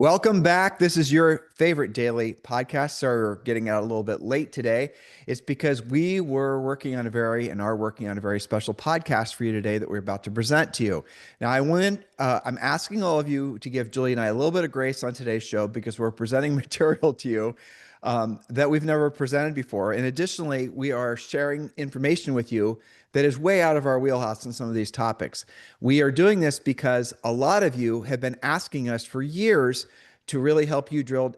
Welcome back. This is your favorite daily podcast. Sorry, we're getting out a little bit late today. It's because we were working on a very and are working on a very special podcast for you today that we're about to present to you. Now, I'm asking all of you to give Julie and I a little bit of grace on today's show because we're presenting material to you that we've never presented before. And additionally, we are sharing information with you that is way out of our wheelhouse in some of these topics. We are doing this because a lot of you have been asking us for years to really help you to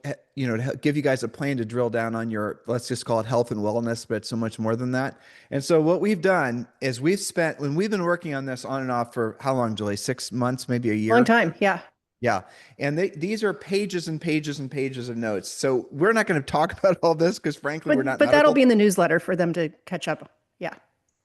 give you guys a plan to drill down on your, let's just call it health and wellness, but it's so much more than that. And so what we've done is when we've been working on this on and off for how long, Julie? 6 months, maybe a Long year? time. Yeah. Yeah. And these are pages and pages and pages of notes. So we're not going to talk about all this because frankly, we're But not but that'll medical. be in the newsletter for them to catch up. Yeah.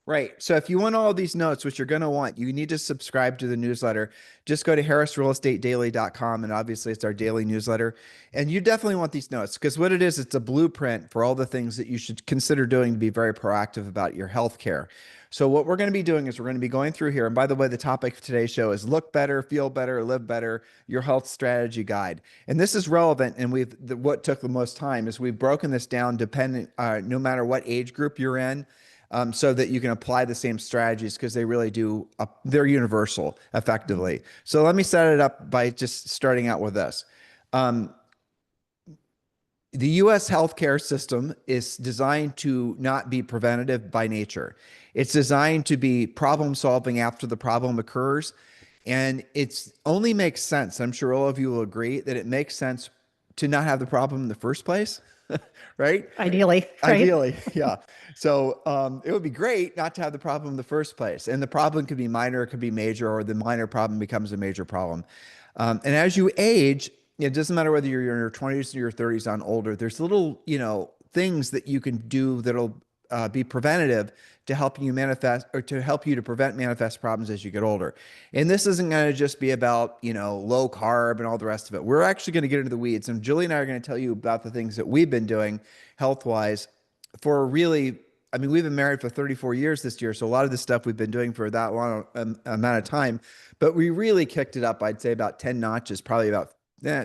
Right. So if you want all of these notes, which you're going to want, you need to subscribe to the newsletter. Just go to harrisrealestatedaily.com. And obviously, it's our daily newsletter. And you definitely want these notes because what it is, it's a blueprint for all the things that you should consider doing to be very proactive about your health care. So what we're going to be doing is we're going to be going through here. And by the way, the topic of today's show is look better, feel better, live better, your health strategy guide. And this is relevant. And what took the most time is we've broken this down no matter what age group you're in, so that you can apply the same strategies because they really do, they're universal effectively. So let me set it up by just starting out with this. The US healthcare system is designed to not be preventative by nature. It's designed to be problem solving after the problem occurs. And it's only makes sense. I'm sure all of you will agree that it makes sense to not have the problem in the first place, right? Ideally, right? Ideally, yeah. So it would be great not to have the problem in the first place. And the problem could be minor, it could be major, or the minor problem becomes a major problem. And as you age, it doesn't matter whether you're in your 20s or your 30s on older, there's little, things that you can do that'll be preventative to help you to prevent manifest problems as you get older. And this isn't going to just be about, low carb and all the rest of it. We're actually going to get into the weeds. And Julie and I are going to tell you about the things that we've been doing health wise for really, I mean, we've been married for 34 years this year. So a lot of this stuff we've been doing for that long amount of time, but we really kicked it up, I'd say about 10 notches, probably about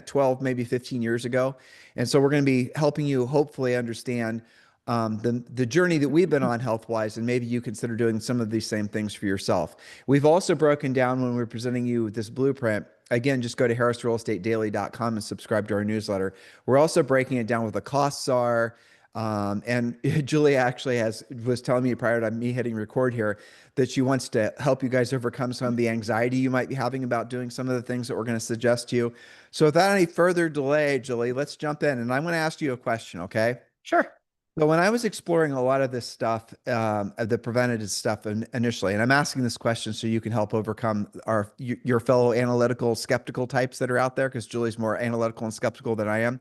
12, maybe 15 years ago. And so we're going to be helping you hopefully understand the journey that we've been on health wise, and maybe you consider doing some of these same things for yourself. We've also broken down when we're presenting you this blueprint. Again, just go to harrisrealestatedaily.com and subscribe to our newsletter. We're also breaking it down what the costs are. And Julie actually was telling me prior to me hitting record here that she wants to help you guys overcome some of the anxiety you might be having about doing some of the things that we're going to suggest to you. So without any further delay, Julie, let's jump in. And I'm going to ask you a question, okay? Sure. So when I was exploring a lot of this stuff, the preventative stuff initially, and I'm asking this question so you can help overcome your fellow analytical, skeptical types that are out there, because Julie's more analytical and skeptical than I am.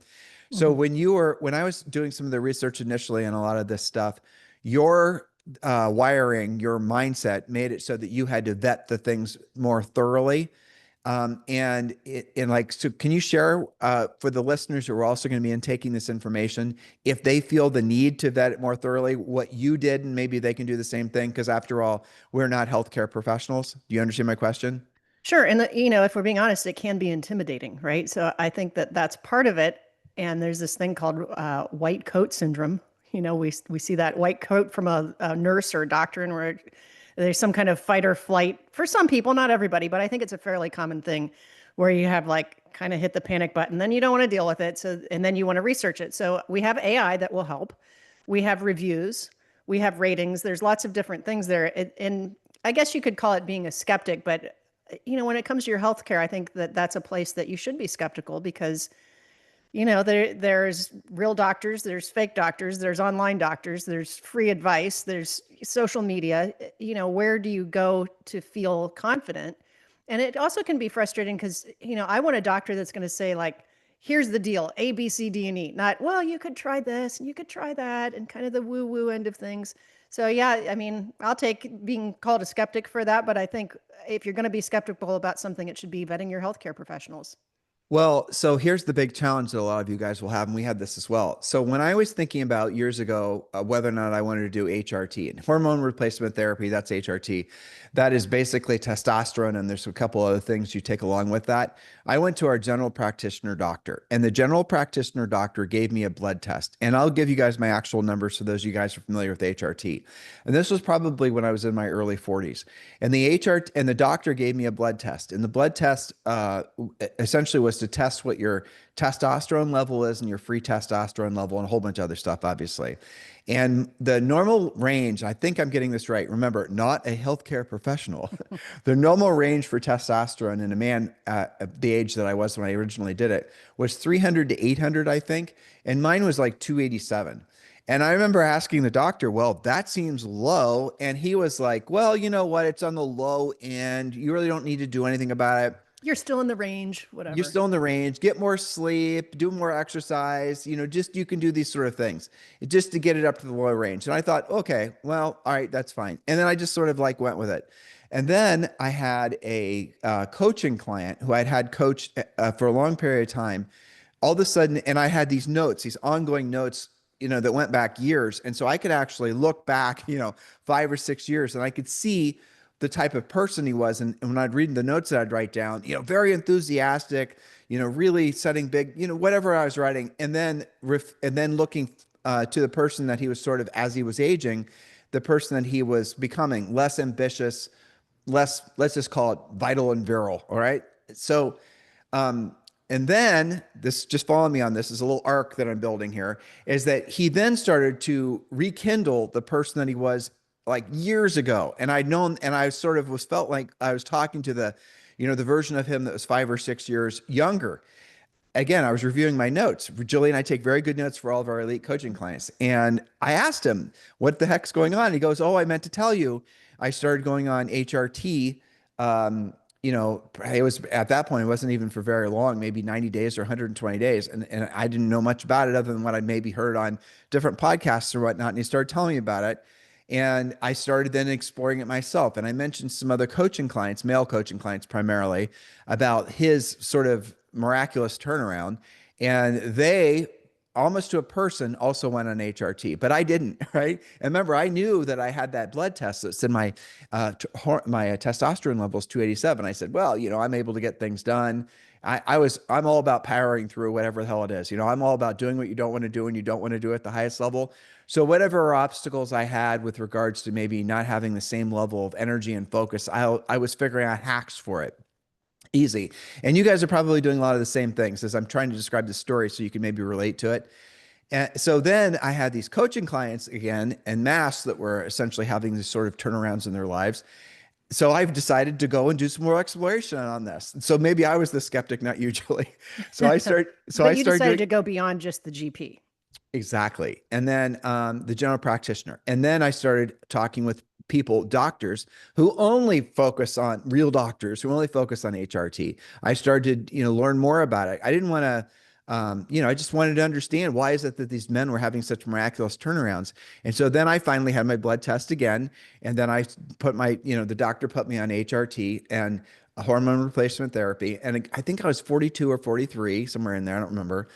So Mhm. when I was doing some of the research initially on a lot of this stuff, your wiring, your mindset made it so that you had to vet the things more thoroughly. So can you share for the listeners who are also going to be in taking this information, if they feel the need to vet it more thoroughly, what you did, and maybe they can do the same thing? Because after all, we're not healthcare professionals. Do you understand my question? Sure. And if we're being honest, it can be intimidating, right? So I think that that's part of it. And there's this thing called white coat syndrome. We see that white coat from a nurse or a doctor, and where there's some kind of fight or flight for some people, not everybody, but I think it's a fairly common thing where you have like kind of hit the panic button, then you don't want to deal with it. So, and then you want to research it. So we have AI that will help. We have reviews, we have ratings. There's lots of different things there. And I guess you could call it being a skeptic, but when it comes to your healthcare, I think that that's a place that you should be skeptical because there's real doctors, there's fake doctors, there's online doctors, there's free advice, there's social media. Where do you go to feel confident? And it also can be frustrating because, I want a doctor that's going to say like, here's the deal, A, B, C, D, and E, not, well, you could try this and you could try that, and kind of the woo woo end of things. So yeah, I mean, I'll take being called a skeptic for that, but I think if you're going to be skeptical about something, it should be vetting your healthcare professionals. Well, so here's the big challenge that a lot of you guys will have, and we had this as well. So when I was thinking about years ago whether or not I wanted to do HRT and hormone replacement therapy, that's HRT. That is basically testosterone, and there's a couple other things you take along with that. I went to our general practitioner doctor, and the general practitioner doctor gave me a blood test. And I'll give you guys my actual numbers so those of you guys are familiar with HRT. And this was probably when I was in my early 40s. And the doctor gave me a blood test, and the blood test essentially was to test what your testosterone level is and your free testosterone level and a whole bunch of other stuff, obviously. And the normal range, I think I'm getting this right. Remember, not a healthcare professional. The normal range for testosterone in a man at the age that I was when I originally did it was 300 to 800, I think. And mine was like 287. And I remember asking the doctor, well, that seems low. And he was like, well, you know what? It's on the low end. You really don't need to do anything about it. You're still in the range, You're whatever. still in the range. Get more sleep, do more exercise, just you can do these sort of things just to get it up to the lower range. And I thought, okay, well, all right, that's fine. And then I just sort of like went with it. And then I had a coaching client who I'd had coached for a long period of time. All of a sudden, and I had these notes, these ongoing notes, that went back years. And so I could actually look back, 5 or 6 years, and I could see the type of person he was. And when I'd read the notes that I'd write down, very enthusiastic, really setting big, whatever I was writing. And then, looking to the person that he was sort of, as he was aging, the person that he was becoming, less ambitious, less, let's just call it vital and virile. All right. So, and then this, just follow me on this, is a little arc that I'm building here, is that he then started to rekindle the person that he was like years ago. And I'd known, and I sort of felt like I was talking to the version of him that was 5 or 6 years younger. Again, I was reviewing my notes. Julie and I take very good notes for all of our elite coaching clients. And I asked him, what the heck's going on? He goes, oh, I meant to tell you, I started going on HRT. It was at that point, it wasn't even for very long, maybe 90 days or 120 days. And I didn't know much about it other than what I maybe heard on different podcasts or whatnot. And he started telling me about it. And I started then exploring it myself. And I mentioned some other coaching clients, male coaching clients primarily, about his sort of miraculous turnaround. And they, almost to a person, also went on HRT, but I didn't, right? And remember, I knew that I had that blood test that said my testosterone level is 287. I said, well, I'm able to get things done. I'm all about powering through whatever the hell it is. I'm all about doing what you don't want to do and you don't want to do at the highest level. So whatever obstacles I had with regards to maybe not having the same level of energy and focus, I was figuring out hacks for it. Easy. And you guys are probably doing a lot of the same things as I'm trying to describe the story so you can maybe relate to it. And so then I had these coaching clients again en masse that were essentially having these sort of turnarounds in their lives. So I've decided to go and do some more exploration on this. So maybe I was the skeptic, not you, Julie. But you decided to go beyond just the GP. Exactly. And then the general practitioner. And then I started talking with people, doctors who only focus on real doctors who only focus on HRT. I started to, learn more about it. I didn't want to, I just wanted to understand why is it that these men were having such miraculous turnarounds. And so then I finally had my blood test again. And then I put the doctor put me on HRT and a hormone replacement therapy. And I think I was 42 or 43, somewhere in there. I don't remember.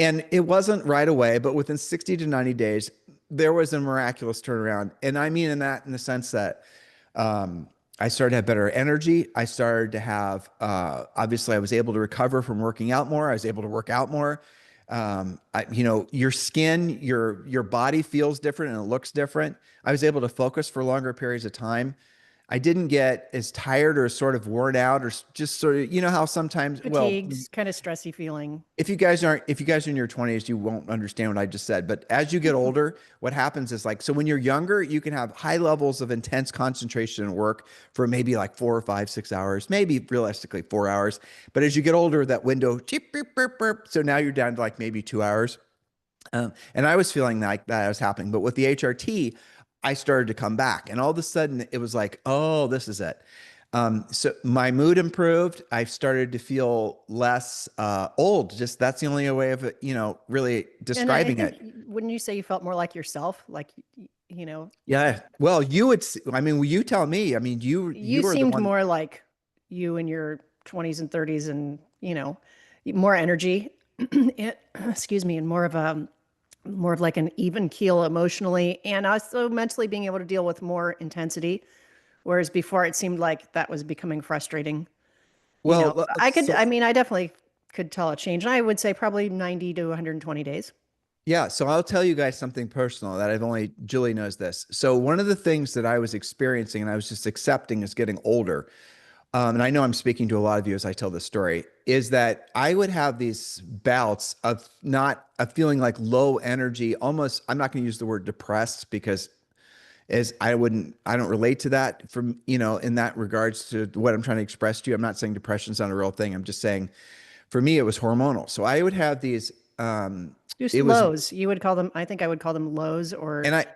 And it wasn't right away, but within 60 to 90 days, there was a miraculous turnaround. And I mean in the sense that I started to have better energy. I started to have, obviously, I was able to recover from working out more. I was able to work out more. Your skin, your body feels different and it looks different. I was able to focus for longer periods of time. I didn't get as tired or sort of worn out or just sort of, how sometimes, Fatigued, kind of stressy feeling. if you guys are in your 20s, you won't understand what I just said. But as you get older, what happens is so when you're younger, you can have high levels of intense concentration and work for maybe like 4 or 5, 6 hours, maybe realistically 4 hours. But as you get older, that window, cheep, beep, beep, beep, so now you're down to like maybe 2 hours. And I was feeling like that was happening. But with the HRT, I started to come back. And all of a sudden, it was like, oh, this is it. So my mood improved. I started to feel less old. Just that's the only way of it, really describing it. Wouldn't you say you felt more like yourself? Yeah. Well, you tell me. I mean, you seemed more like you in your 20s and 30s, and more energy, excuse me, and more of like an even keel emotionally and also mentally being able to deal with more intensity. Whereas before it seemed like that was becoming frustrating. Well, I mean, I definitely could tell a change. And I would say probably 90 to 120 days. yeah, so I'll tell you guys something personal that I've only Julie knows this. So one of the things that I was experiencing and I was just accepting as getting older, and I know I'm speaking to a lot of you as I tell this story, is that I would have these bouts of not of feeling like low energy, almost I'm not going to use the word depressed because as I don't relate to that from, in that regards to what I'm trying to express to you. I'm not saying depression's not a real thing. I'm just saying for me it was hormonal. So I would have these Just it was lows. You would call them, I think I would call them lows or, and I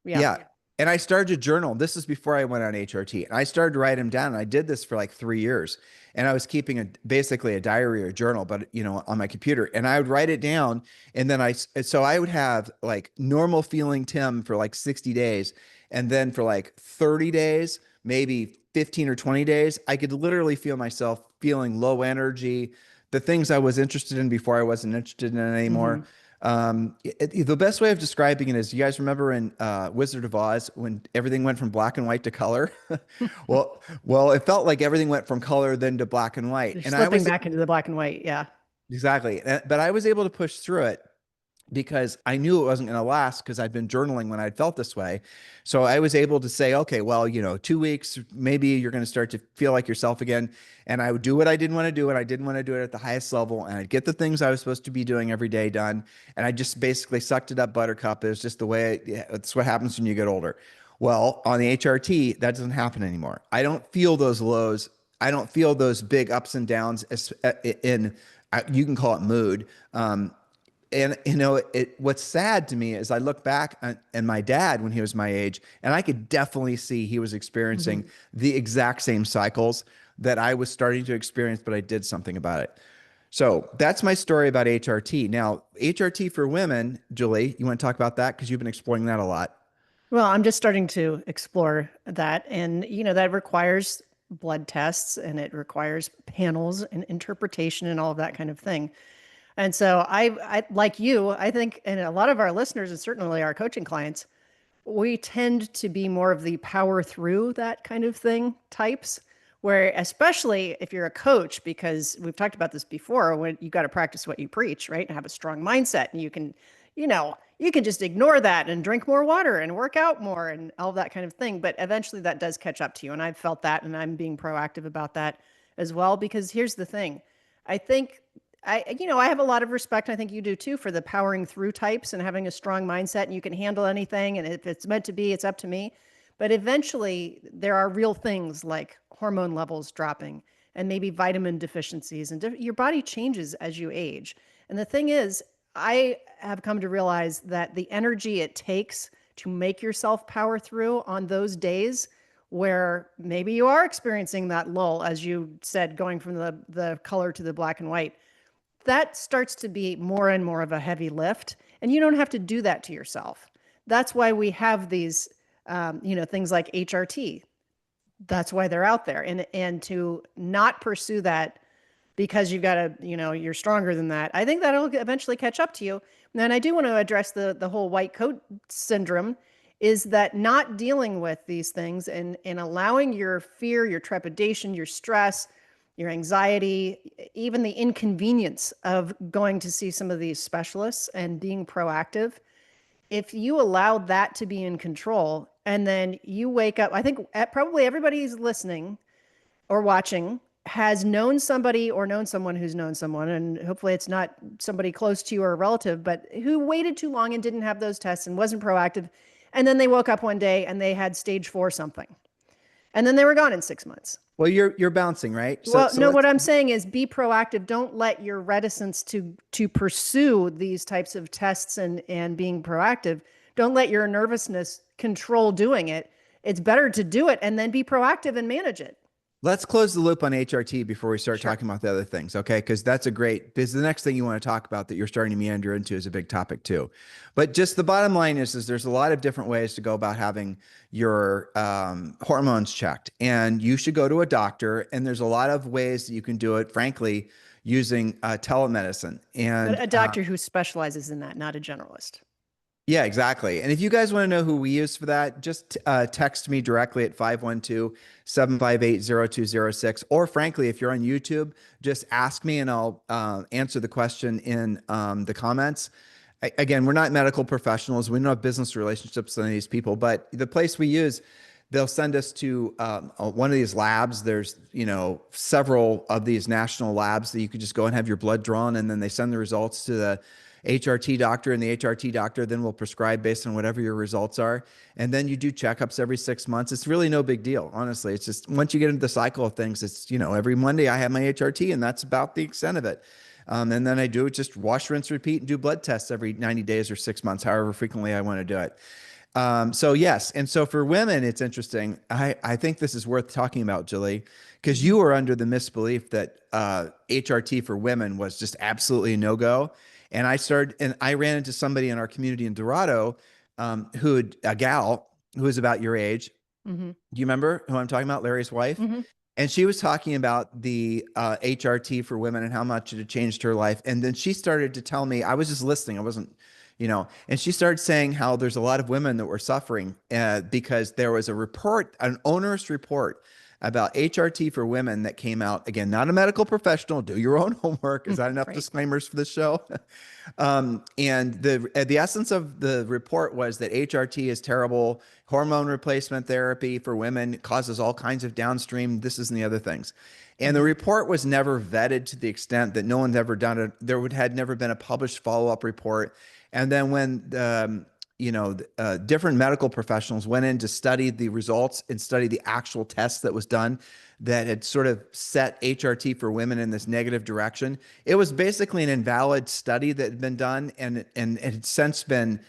yeah. Yeah. And I started to journal. This is before I went on HRT. And I started to write them down. And I did this for like 3 years. And I was keeping basically a diary or journal, but on my computer. And I would write it down. And then so I would have like normal feeling Tim for like 60 days. And then for like 30 days, maybe 15 or 20 days, I could literally feel myself feeling low energy, the things I was interested in before I wasn't interested in anymore. Hmm. The best way of describing it is, you guys remember in Wizard of Oz when everything went from black and white to color? Well, it felt like everything went from color then to black and white, You're and I slipping was back into the black and white. Yeah. exactly, but I was able to push through it because I knew it wasn't going to last because I'd been journaling when I'd felt this way. So I was able to say, okay, well, 2 weeks, maybe you're going to start to feel like yourself again. And I would do what I didn't want to do. And I didn't want to do it at the highest level. And I'd get the things I was supposed to be doing every day done. And I just basically sucked it up buttercup. It was just the way it's what happens when you get older. Well, on the HRT, that doesn't happen anymore. I don't feel those lows. I don't feel those big ups and downs you can call it mood. And what's sad to me is I look back and my dad when he was my age, and I could definitely see he was experiencing Hmm. the exact same cycles that I was starting to experience, but I did something about it. So that's my story about HRT. Now, HRT for women, Julie, you want to talk about that because you've been exploring that a lot. Well, I'm just starting to explore that. And, that requires blood tests and it requires panels and interpretation and all of that kind of thing. And so I like you, I think, and a lot of our listeners and certainly our coaching clients, we tend to be more of the power through that kind of thing types, where especially if you're a coach, because we've talked about this before, when you got to practice what you preach, right? And have a strong mindset. And you can just ignore that and drink more water and work out more and all that kind of thing. But eventually that does catch up to you. And I've felt that and I'm being proactive about that as well. Because here's the thing. I think I have a lot of respect. I think you do too for the powering through types and having a strong mindset and you can handle anything. And if it's meant to be, it's up to me. But eventually there are real things like hormone levels dropping and maybe vitamin deficiencies and your body changes as you age. And the thing is, I have come to realize that the energy it takes to make yourself power through on those days where maybe you are experiencing that lull, as you said, going from the color to the black and white, that starts to be more and more of a heavy lift. And you don't have to do that to yourself. That's why we have these, things like HRT. That's why they're out there. And to not pursue that because you've got to, you're stronger than that. I think that'll eventually catch up to you. And I do want to address the whole white coat syndrome is that not dealing with these things and allowing your fear, your trepidation, your stress, your anxiety, even the inconvenience of going to see some of these specialists and being proactive. If you allow that to be in control and then you wake up, I think probably everybody's listening or watching has known somebody or known someone who's known someone, and hopefully it's not somebody close to you or a relative, but who waited too long and didn't have those tests and wasn't proactive. And then they woke up one day and they had stage 4 something. And then they were gone in 6 months. Well, you're bouncing, right? So Well, so no, what let's I'm saying is be proactive. Don't let your reticence to pursue these types of tests and being proactive. Don't let your nervousness control doing it. It's better to do it and then be proactive and manage it. Let's close the loop on HRT before we start Sure. talking about the other things, okay? Because because the next thing you want to talk about that you're starting to meander into is a big topic too. But just the bottom line is there's a lot of different ways to go about having your hormones checked, and you should go to a doctor. And there's a lot of ways that you can do it. Frankly, using telemedicine. But And a doctor who specializes in that, not a generalist. yeah, exactly. And if you guys want to know who we use for that, just text me directly at 512-758-0206. Or frankly, if you're on YouTube, just ask me and I'll answer the question in the comments. Again, we're not medical professionals. We don't have business relationships with any of these people, but the place we use, they'll send us to one of these labs. There's, several of these national labs that you could just go and have your blood drawn, and then they send the results to the HRT doctor, and the HRT doctor then will prescribe based on whatever your results are. And then you do checkups every 6 months. It's really no big deal, honestly. It's just once you get into the cycle of things, it's, every Monday I have my HRT, and that's about the extent of it. And then I do just wash, rinse, repeat, and do blood tests every 90 days or 6 months, however frequently I want to do it. So yes. And so for women, it's interesting. I think this is worth talking about, Julie, because you were under the misbelief that HRT for women was just absolutely a no-go. And I ran into somebody in our community in Dorado, a gal who was about your age. Mm-hmm. Do you remember who I'm talking about? Larry's wife. Mm-hmm. And she was talking about the HRT for women and how much it had changed her life. And then she started to tell me, I was just listening. I wasn't, and she started saying how there's a lot of women that were suffering because there was a report, an onerous report about HRT for women that came out. Again, not a medical professional. Do your own homework. Is that enough Right. disclaimers for the show? And the essence of the report was that HRT is terrible. Hormone replacement therapy for women causes all kinds of downstream this is and the other things. And the report was never vetted to the extent that no one's ever done it. Had never been a published follow-up report. And then when different medical professionals went in to study the results and study the actual tests that was done that had sort of set HRT for women in this negative direction. It was basically an invalid study that had been done, and it had since been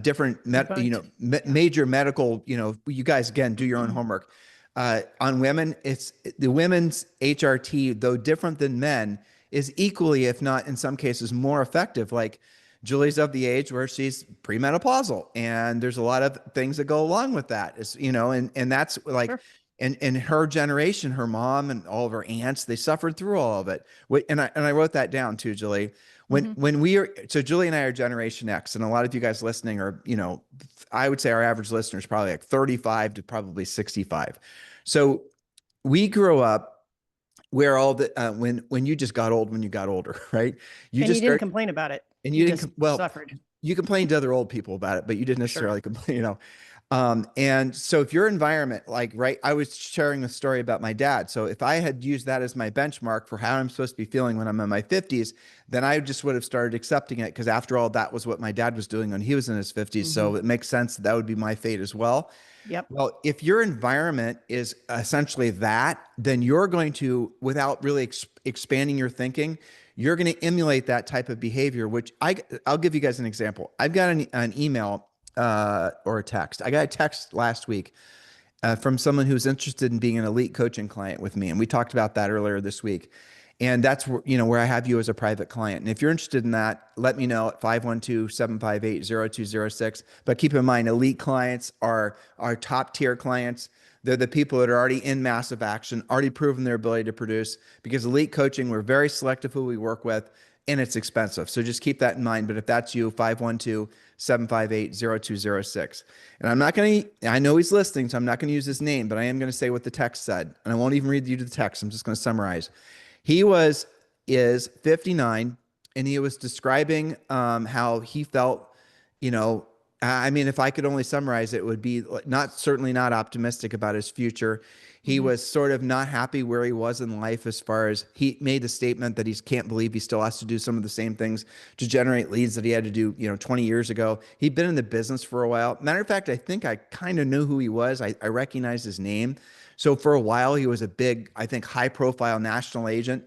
different, major medical. You guys again do your own homework on women. It's the women's HRT, though different than men, is equally, if not in some cases, more effective. Like Julie's of the age where she's premenopausal, and there's a lot of things that go along with that. And that's like, Sure. in her generation, her mom and all of her aunts, they suffered through all of it. And I wrote that down too, Julie. So Julie and I are Generation X, and a lot of you guys listening are, I would say our average listener is probably like 35 to probably 65. So we grew up where all the when you just got old when you got older, right? You didn't complain about it. And you just didn't, well, suffered. you complained to other old people about it, but you didn't necessarily complain, And so if your environment, like, right, I was sharing a story about my dad. So if I had used that as my benchmark for how I'm supposed to be feeling when I'm in my 50s, then I just would have started accepting it. Because after all, that was what my dad was doing when he was in his 50s. So it makes sense that would be my fate as well. Yep. Well, if your environment is essentially that, then you're going to, without really expanding your thinking, you're going to emulate that type of behavior, which I'll give you guys an example. I've got an email or a text. I got a text last week from someone who's interested in being an elite coaching client with me. And we talked about that earlier this week. And that's where I have you as a private client. And if you're interested in that, let me know at 512-758-0206. But keep in mind, elite clients are our top tier clients. They're the people that are already in massive action, already proven their ability to produce. Because elite coaching, we're very selective who we work with, and it's expensive. So just keep that in mind. But if that's you, 512-758-0206. And I'm not going to, I know he's listening, so I'm not going to use his name, but I am going to say what the text said. And I won't even read you the text. I'm just going to summarize. He is 59, and he was describing how he felt, I mean, if I could only summarize it, would be certainly not optimistic about his future. He was sort of not happy where he was in life, as far as he made the statement that he can't believe he still has to do some of the same things to generate leads that he had to do, 20 years ago. He'd been in the business for a while. Matter of fact, I think I kind of knew who he was. I recognized his name. So for a while, he was a big, I think, high profile national agent.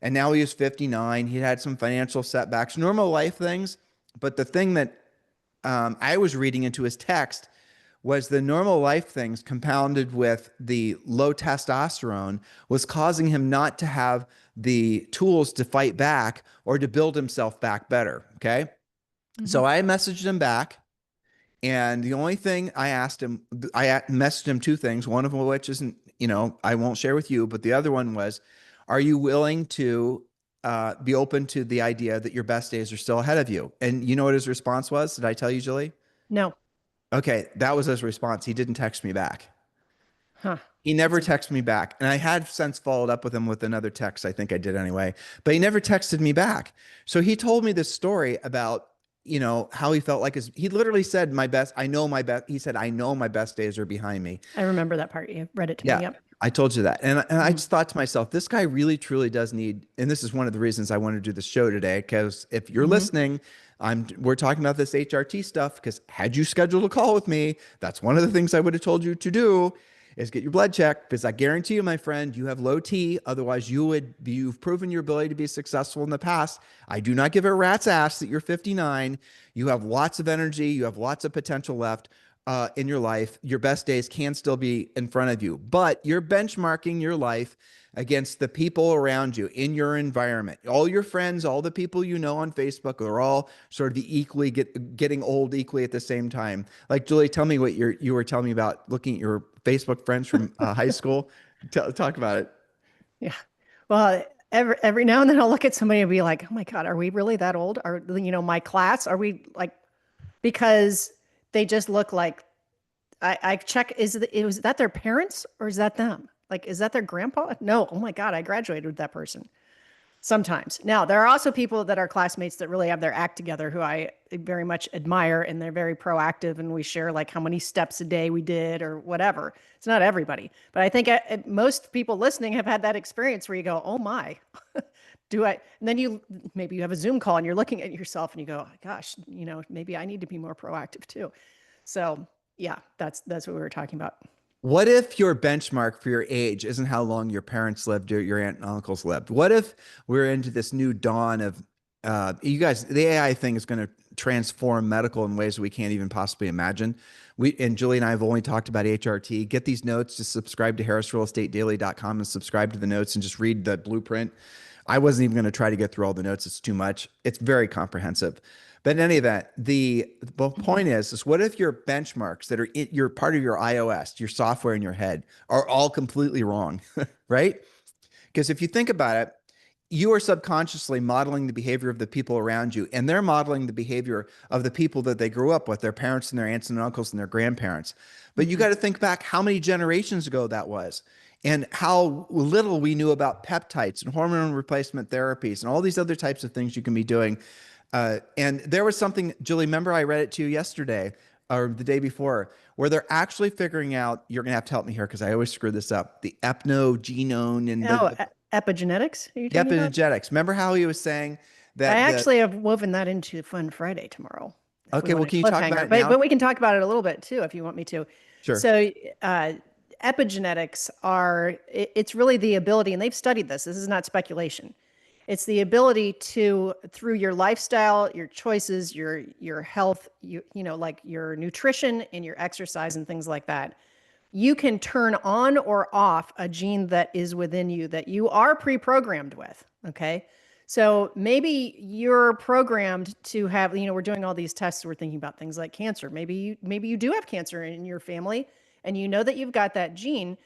And now he is 59. He had some financial setbacks, normal life things. But the thing that I was reading into his text was the normal life things compounded with the low testosterone was causing him not to have the tools to fight back or to build himself back better. Okay. So I messaged him back. And the only thing I asked him, I messaged him two things, one of which isn't, I won't share with you, but the other one was, are you willing to be open to the idea that your best days are still ahead of you. And you know what his response was? Did I tell you, Julie? No. Okay, that was his response. He didn't text me back. Huh. He That's never interesting. texted me back. And I had since followed up with him with another text. I think I did anyway, but he never texted me back. So he told me this story about, how he felt like he literally said, he said, I know my best days are behind me. I remember that part. You read it to me. Yeah, Yep. I told you that. And I Mhm. just thought to myself, this guy really truly does need, and this is one of the reasons I want to do this show today, because if you're Mhm. listening, we're talking about this HRT stuff, because had you scheduled a call with me, that's one of the things I would have told you to do is get your blood checked, because I guarantee you, my friend, you have low T. Otherwise, you've proven your ability to be successful in the past. I do not give a rat's ass that you're 59. You have lots of energy. You have lots of potential left in your life. Your best days can still be in front of you, but you're benchmarking your life against the people around you in your environment. All your friends, all the people you know on Facebook are all sort of equally getting old equally at the same time. Like, Julie, tell me what you were telling me about looking at your Facebook friends from high school. Talk about it. Yeah. Well, every now and then I'll look at somebody and be like, "Oh my God, are we really that old? Are my class? Are we like?" Because they just look like I check. Is that their parents or is that them? Like, is that their grandpa? No. Oh my God, I graduated with that person. Sometimes. Now, there are also people that are classmates that really have their act together who I very much admire, and they're very proactive, and we share like how many steps a day we did or whatever. It's not everybody, but I think most people listening have had that experience where you go, "Oh my, do I?" And then maybe you have a Zoom call and you're looking at yourself and you go, "Gosh, maybe I need to be more proactive too." So, yeah, that's what we were talking about. What if your benchmark for your age isn't how long your parents lived or your aunt and uncles lived? What if we're into this new dawn of, you guys, the AI thing is going to transform medical in ways we can't even possibly imagine. And Julie and I have only talked about HRT. Get these notes, just subscribe to harrisrealestatedaily.com and subscribe to the notes and just read the blueprint. I wasn't even going to try to get through all the notes. It's too much. It's very comprehensive. But in any event, the point is what if your benchmarks that are you're part of your iOS, your software in your head, are all completely wrong, right? Because if you think about it, you are subconsciously modeling the behavior of the people around you, and they're modeling the behavior of the people that they grew up with, their parents and their aunts and uncles and their grandparents. But you Mhm. got to think back how many generations ago that was, and how little we knew about peptides and hormone replacement therapies and all these other types of things you can be doing. And there was something, Julie, remember I read it to you yesterday or the day before, where they're actually figuring out, you're going to have to help me here because I always screw this up, the epnogenome and Oh, epigenetics? Are you the talking about? epigenetics. Remember how he was saying I that actually have woven that into Fun Friday tomorrow, if we okay, well, want a can you talk about cliffhanger. it But now? we can talk about it a little bit too, if you want me to. Sure. So, uh, epigenetics it's really the ability, and they've studied this. This is not speculation. It's the ability to, through your lifestyle, your choices, your health, like your nutrition and your exercise and things like that, you can turn on or off a gene that is within you that you are pre-programmed with. Okay. So maybe you're programmed to have, we're doing all these tests. We're thinking about things like cancer. Maybe you do have cancer in your family and you know that you've got that gene.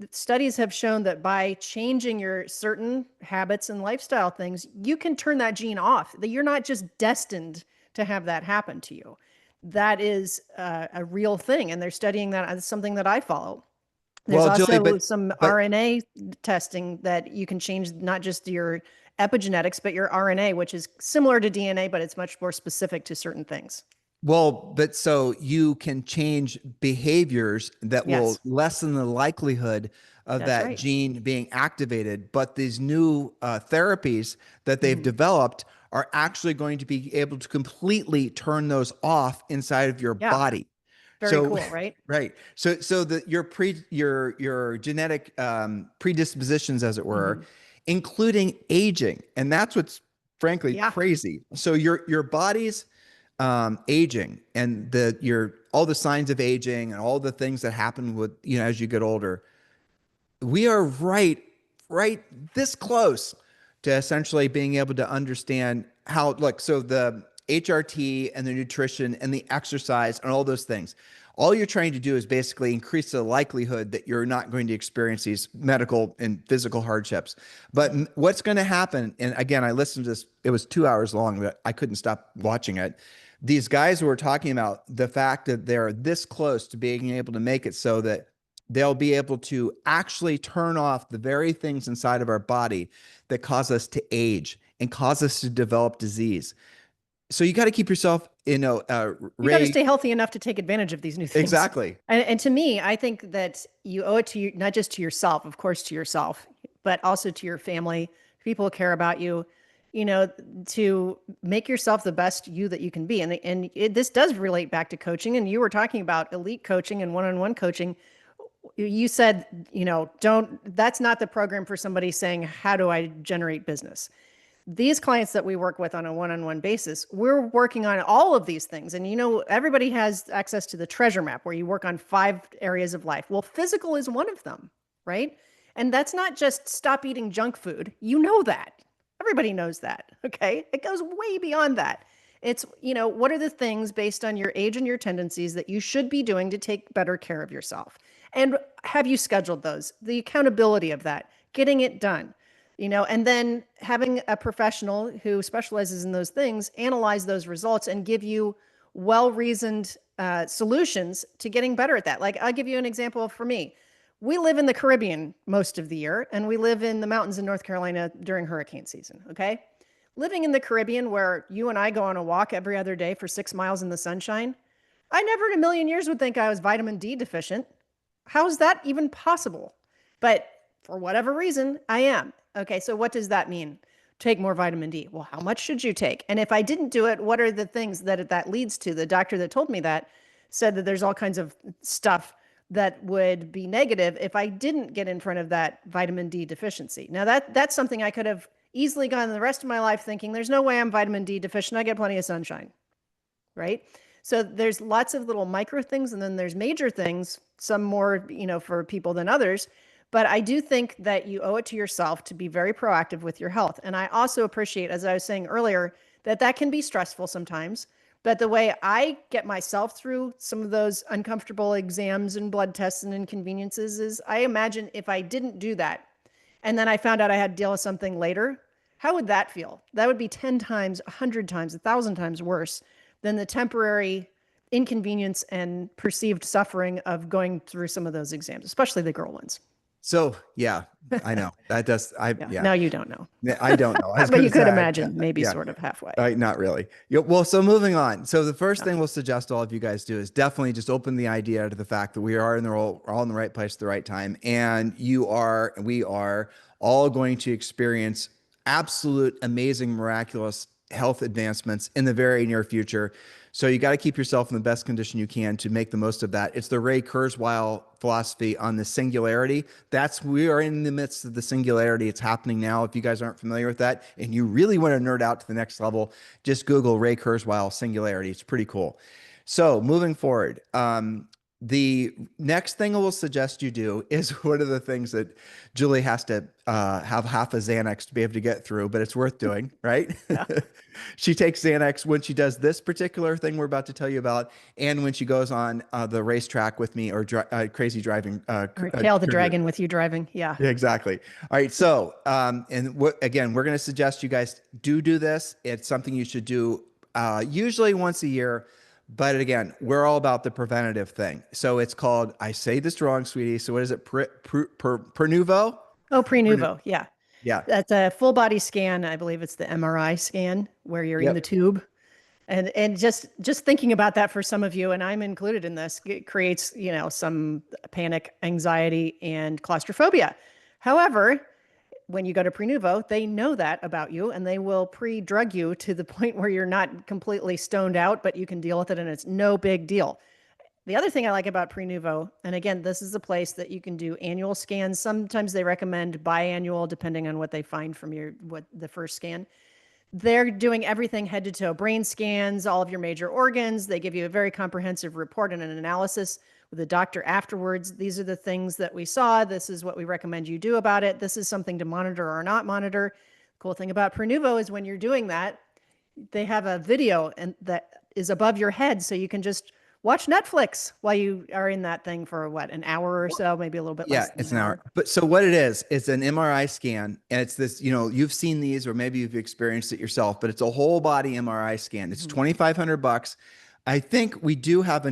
Studies have shown that by changing your certain habits and lifestyle things, you can turn that gene off, that you're not just destined to have that happen to you. That is a real thing. And they're studying that as something that I follow. There's Well, Julie, also but some but RNA testing that you can change not just your epigenetics, but your RNA, which is similar to DNA, but it's much more specific to certain things. but so you can change behaviors that will Yes, lessen the likelihood of that's that right. gene being activated. But these new therapies that they've Mhm. developed are actually going to be able to completely turn those off inside of your Yeah, body. very So, cool, right? right. So your genetic predispositions, as it were, Hmm. including aging, and that's what's frankly Yeah, crazy. So your body's aging and your all the signs of aging and all the things that happen with as you get older, we are right this close to essentially being able to understand how, look, so the HRT and the nutrition and the exercise and all those things, All you're trying to do is basically increase the likelihood that you're not going to experience these medical and physical hardships. But what's going to happen, and again, I listened to this, it was 2 hours long, but I couldn't stop watching it. These guys were talking about the fact that they're this close to being able to make it so that they'll be able to actually turn off the very things inside of our body that cause us to age and cause us to develop disease. So you got to keep yourself, You got to stay healthy enough to take advantage of these new things. Exactly. And to me, I think that you owe it to you, not just to yourself, of course, to yourself, but also to your family, people who care about you, to make yourself the best you that you can be. This does relate back to coaching. And you were talking about elite coaching and one-on-one coaching. You said, that's not the program for somebody saying, how do I generate business? These clients that we work with on a one-on-one basis, we're working on all of these things. And everybody has access to the treasure map where you work on 5 areas of life. Well, physical is one of them, right? And that's not just stop eating junk food. You know that. Everybody knows that, okay? It goes way beyond that. It's, what are the things based on your age and your tendencies that you should be doing to take better care of yourself? And have you scheduled those? The accountability of that, getting it done. And then having a professional who specializes in those things analyze those results and give you well-reasoned solutions to getting better at that. Like, I'll give you an example for me. We live in the Caribbean most of the year, and we live in the mountains in North Carolina during hurricane season, okay? Living in the Caribbean, where you and I go on a walk every other day for 6 miles in the sunshine, I never in a million years would think I was vitamin D deficient. How is that even possible? But for whatever reason, I am. Okay, so what does that mean? Take more vitamin D. Well, how much should you take? And if I didn't do it, what are the things that leads to? The doctor that told me that said that there's all kinds of stuff that would be negative if I didn't get in front of that vitamin D deficiency. Now that's something I could have easily gone the rest of my life thinking, there's no way I'm vitamin D deficient. I get plenty of sunshine, right? So there's lots of little micro things, and then there's major things, some more, for people than others. But I do think that you owe it to yourself to be very proactive with your health. And I also appreciate, as I was saying earlier, that can be stressful sometimes. But the way I get myself through some of those uncomfortable exams and blood tests and inconveniences is, I imagine if I didn't do that and then I found out I had to deal with something later, how would that feel? That would be 10 times, 100 times, 1,000 times worse than the temporary inconvenience and perceived suffering of going through some of those exams, especially the girl ones. So yeah, I know that does. Yeah. No, you don't know. I don't know. But you could imagine, maybe sort of halfway. Not really. Well, so moving on. So the first thing we'll suggest all of you guys do is definitely just open the idea to the fact that we are all in the right place at the right time, and we are all going to experience absolute, amazing, miraculous health advancements in the very near future. So you got to keep yourself in the best condition you can to make the most of that. It's the Ray Kurzweil philosophy on the singularity. We are in the midst of the singularity. It's happening now. If you guys aren't familiar with that and you really want to nerd out to the next level, just Google Ray Kurzweil singularity. It's pretty cool. So moving forward, the next thing I will suggest you do is one of the things that Julie has to have half a Xanax to be able to get through, but it's worth doing, right? Yeah. She takes Xanax when she does this particular thing we're about to tell you about, and when she goes on the racetrack with me, or crazy driving. Or Tail the Dragon with you driving. Yeah. Exactly. All right. So, again, we're going to suggest you guys do this. It's something you should do usually once a year. But again, we're all about the preventative thing. So it's called, I say this wrong, sweetie. So what is it? Prenuvo? Oh, Prenuvo. Yeah. Yeah. That's a full body scan. I believe it's the MRI scan where you're in the tube. And just thinking about that for some of you, and I'm included in this, it creates, some panic, anxiety, and claustrophobia. However, when you go to Prenuvo, they know that about you, and they will pre-drug you to the point where you're not completely stoned out, but you can deal with it, and it's no big deal. The other thing I like about Prenuvo, and again, this is a place that you can do annual scans. Sometimes they recommend biannual, depending on what they find from the first scan. They're doing everything head to toe, brain scans, all of your major organs. They give you a very comprehensive report and an analysis with a doctor afterwards. These are the things that we saw. This is what we recommend you do about it. This is something to monitor or not monitor. The cool thing about Prenuvo is when you're doing that, they have a video that is above your head, so you can just Watch Netflix while you are in that thing for what, an hour or so, maybe a little bit Yeah, less than it's an an hour. hour. But so what it is, it's an MRI scan, and it's this, you've seen these or maybe you've experienced it yourself, but it's a whole body MRI scan. It's Mhm. 2,500 bucks. I think we do have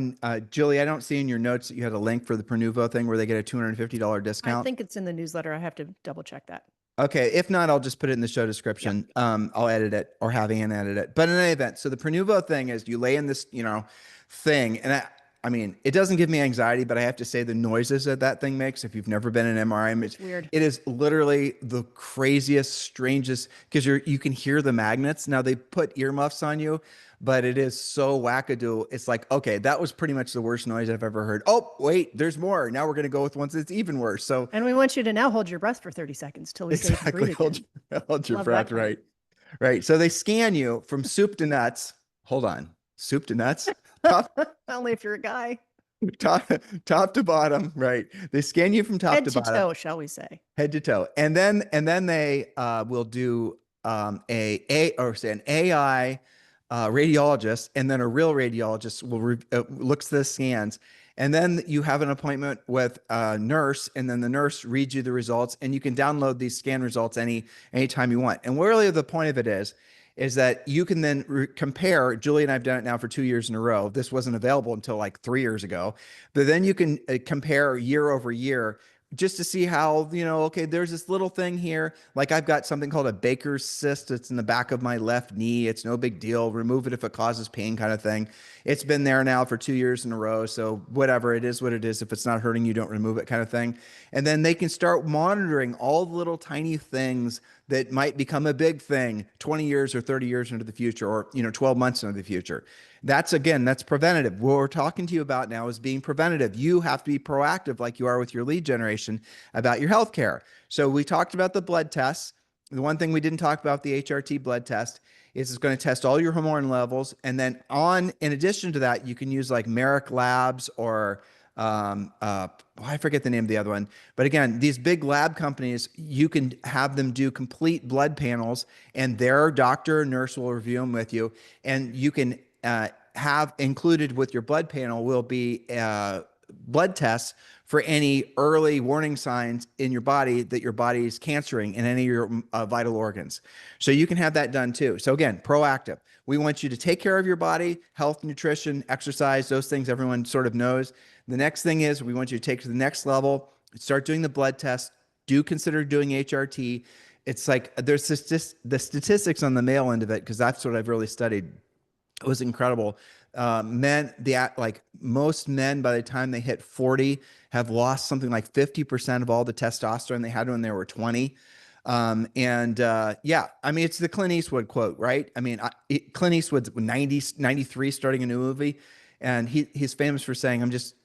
Julie, I don't see in your notes that you had a link for the Pernuvo thing where they get a $250 I discount. think it's in the newsletter. I have to double check that. Okay, if not, I'll just put it in the show Yep. description. I'll edit it or have Ann edit it. But in any event, so the Pernuvo thing is you lay in this, thing, and I mean, it doesn't give me anxiety, but I have to say the noises that that thing makes. If you've never been in MRI, It's weird. it is literally the craziest, strangest because you can hear the magnets. Now they put earmuffs on you, but it is so wackadoo. It's like, okay, that was pretty much the worst noise I've ever heard. Oh, wait, there's more. Now we're gonna go with ones that's even worse. So And we want you to now hold your breath for 30 seconds till we say you can breathe exactly. again. Hold your Love that breath. kind. Right. Right. So they scan you from soup to nuts. Hold on. Soup to nuts. Top, Only if you're a guy. top, top to bottom. Right. They scan you from top Head to to bottom, toe, shall we say. head to toe. And then they will do an AI radiologist, and then a real radiologist will looks at the scans, and then you have an appointment with a nurse, and then the nurse reads you the results, and you can download these scan results anytime you want. And really, the point of it is that you can then compare. Julie and I've done it now for 2 years in a row. This wasn't available until like 3 years ago, but then you can compare year over year just to see how, okay, there's this little thing here. Like I've got something called a Baker's cyst. It's in the back of my left knee. It's no big deal. Remove it if it causes pain, kind of thing. It's been there now for 2 years in a row. So whatever, it is what it is. If it's not hurting you, don't remove it, kind of thing. And then they can start monitoring all the little tiny things that might become a big thing 20 years or 30 years into the future, or 12 months into the future. That's preventative. What we're talking to you about now is being preventative. You have to be proactive like you are with your lead generation about your healthcare. So we talked about the blood tests. The one thing we didn't talk about, the HRT blood test, is it's going to test all your hormone levels. And then in addition to that, you can use like Merrick Labs or I forget the name of the other one. But again, these big lab companies, you can have them do complete blood panels, and their doctor or nurse will review them with you. And you can have included with your blood panel will be blood tests for any early warning signs in your body that your body is cancering in any of your vital organs. So you can have that done too. So again, proactive. We want you to take care of your body, health, nutrition, exercise, those things everyone sort of knows. The next thing is we want you to take to the next level, start doing the blood test. Do consider doing HRT. It's like there's the statistics on the male end of it, because that's what I've really studied. It was incredible. Like most men, by the time they hit 40, have lost something like 50% of all the testosterone they had when they were 20. Yeah, I mean, it's the Clint Eastwood quote, right? I mean, Clint Eastwood's 93 starting a new movie. And he's famous for saying, I'm just,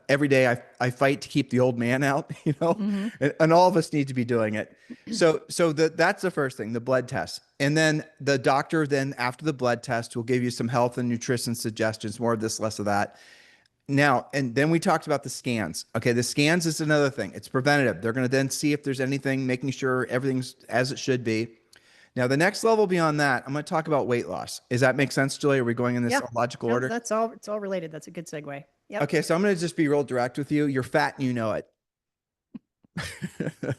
every day I fight to keep the old man out, Mm-hmm. and all of us need to be doing it. So that's the first thing, the blood test. And then the doctor then after the blood test will give you some health and nutrition suggestions, more of this, less of that. Now, and then we talked about the scans. Okay, the scans is another thing. It's preventative. They're going to then see if there's anything, making sure everything's as it should be. Now, the next level beyond that, I'm going to talk about weight loss. Does that make sense, Julie? Are we going in this Yeah. logical No, order? that's all. It's all related. That's a good segue. Yep. Okay, so I'm going to just be real direct with you. You're fat and you know it.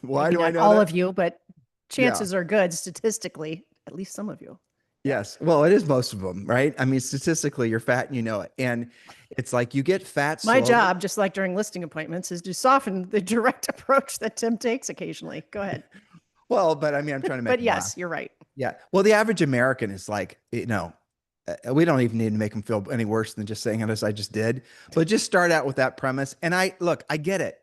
Why Maybe do I not know all that? of you, but Yeah. chances are good statistically, at least some of you. Yep. Yes. Well, it is most of them, right? I mean, statistically, you're fat and you know it. And it's like you get fat My slowly. job, just like during listing appointments, is to soften the direct approach that Tim takes occasionally. Go ahead. Well, but I mean, I'm trying to make But them laugh. yes, you're right. Yeah. Well, the average American is like, we don't even need to make them feel any worse than just saying it as I just did. But just start out with that premise. And I get it.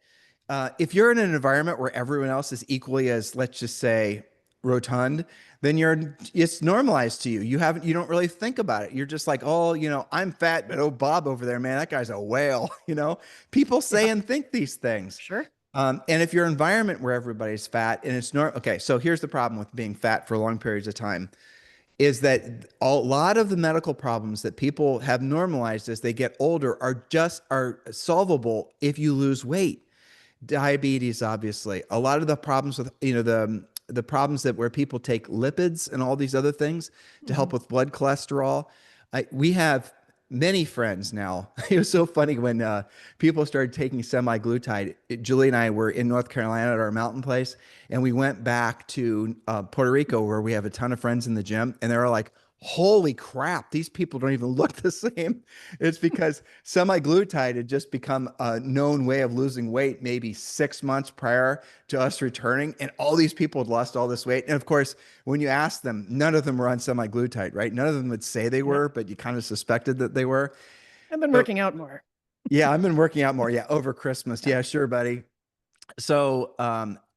If you're in an environment where everyone else is equally as, let's just say, rotund, then it's normalized to you. You don't really think about it. You're just like, oh, I'm fat, but oh, Bob over there, man, that guy's a whale. People say Yeah, and think these things. sure. And if your environment where everybody's fat and it's normal, okay, so here's the problem with being fat for long periods of time is that a lot of the medical problems that people have normalized as they get older are solvable if you lose weight. Diabetes, obviously, a lot of the problems with, the problems that where people take lipids and all these other things to Hmm. help with blood cholesterol. We have many friends now. It was so funny when people started taking semi-glutide. Julie and I were in North Carolina at our mountain place, and we went back to Puerto Rico where we have a ton of friends in the gym, and they were like, "Holy crap, these people don't even look the same." It's because semi-glutide had just become a known way of losing weight maybe 6 months prior to us returning, and all these people had lost all this weight. And of course, when you ask them, none of them were on semi-glutide, right? None of them would say they No, were, but you kind of suspected that they were. I've been So working out more. yeah, I've been working out more. Yeah, over Christmas. Yeah. Yeah, sure, buddy. So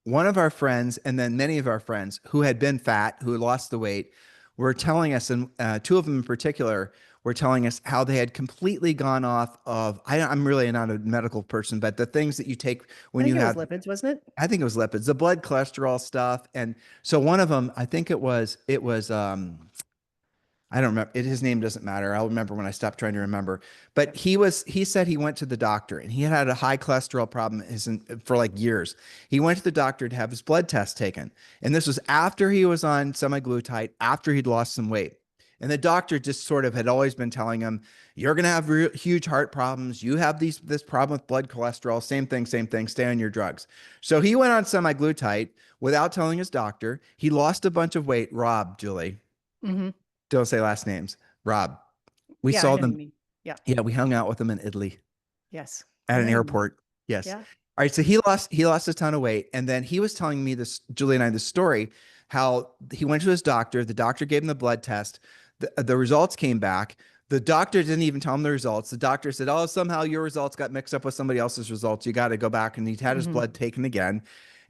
one of our friends, and then many of our friends who had been fat, who had lost the weight, were telling us, and two of them in particular were telling us how they had completely gone off of. I'm really not a medical person, but the things that you take I when think you it was have, lipids, wasn't it? I think it was lipids, the blood cholesterol stuff. And so one of them, I think I don't remember. His name doesn't matter. I'll remember when I stopped trying to remember. But Yep. he said he went to the doctor and he had a high cholesterol problem for like years. He went to the doctor to have his blood test taken. And this was after he was on semaglutide, after he'd lost some weight. And the doctor just sort of had always been telling him, you're going to have huge heart problems. You have this problem with blood cholesterol. Same thing, same thing. Stay on your drugs. So he went on semaglutide without telling his doctor. He lost a bunch of weight. Rob, Julie, Hmm. don't say last names. Rob. We Yeah, I saw know what you them. mean. Yeah. Yeah, we hung out with them in Italy Yes. at I an know what you mean. airport. Yes. Yeah. All right. So he lost a ton of weight. And then he was telling me this, Julie and I, this story, how he went to his doctor. The doctor gave him the blood test. The results came back. The doctor didn't even tell him the results. The doctor said, oh, somehow your results got mixed up with somebody else's results. You got to go back. And he had his Hmm. blood taken again.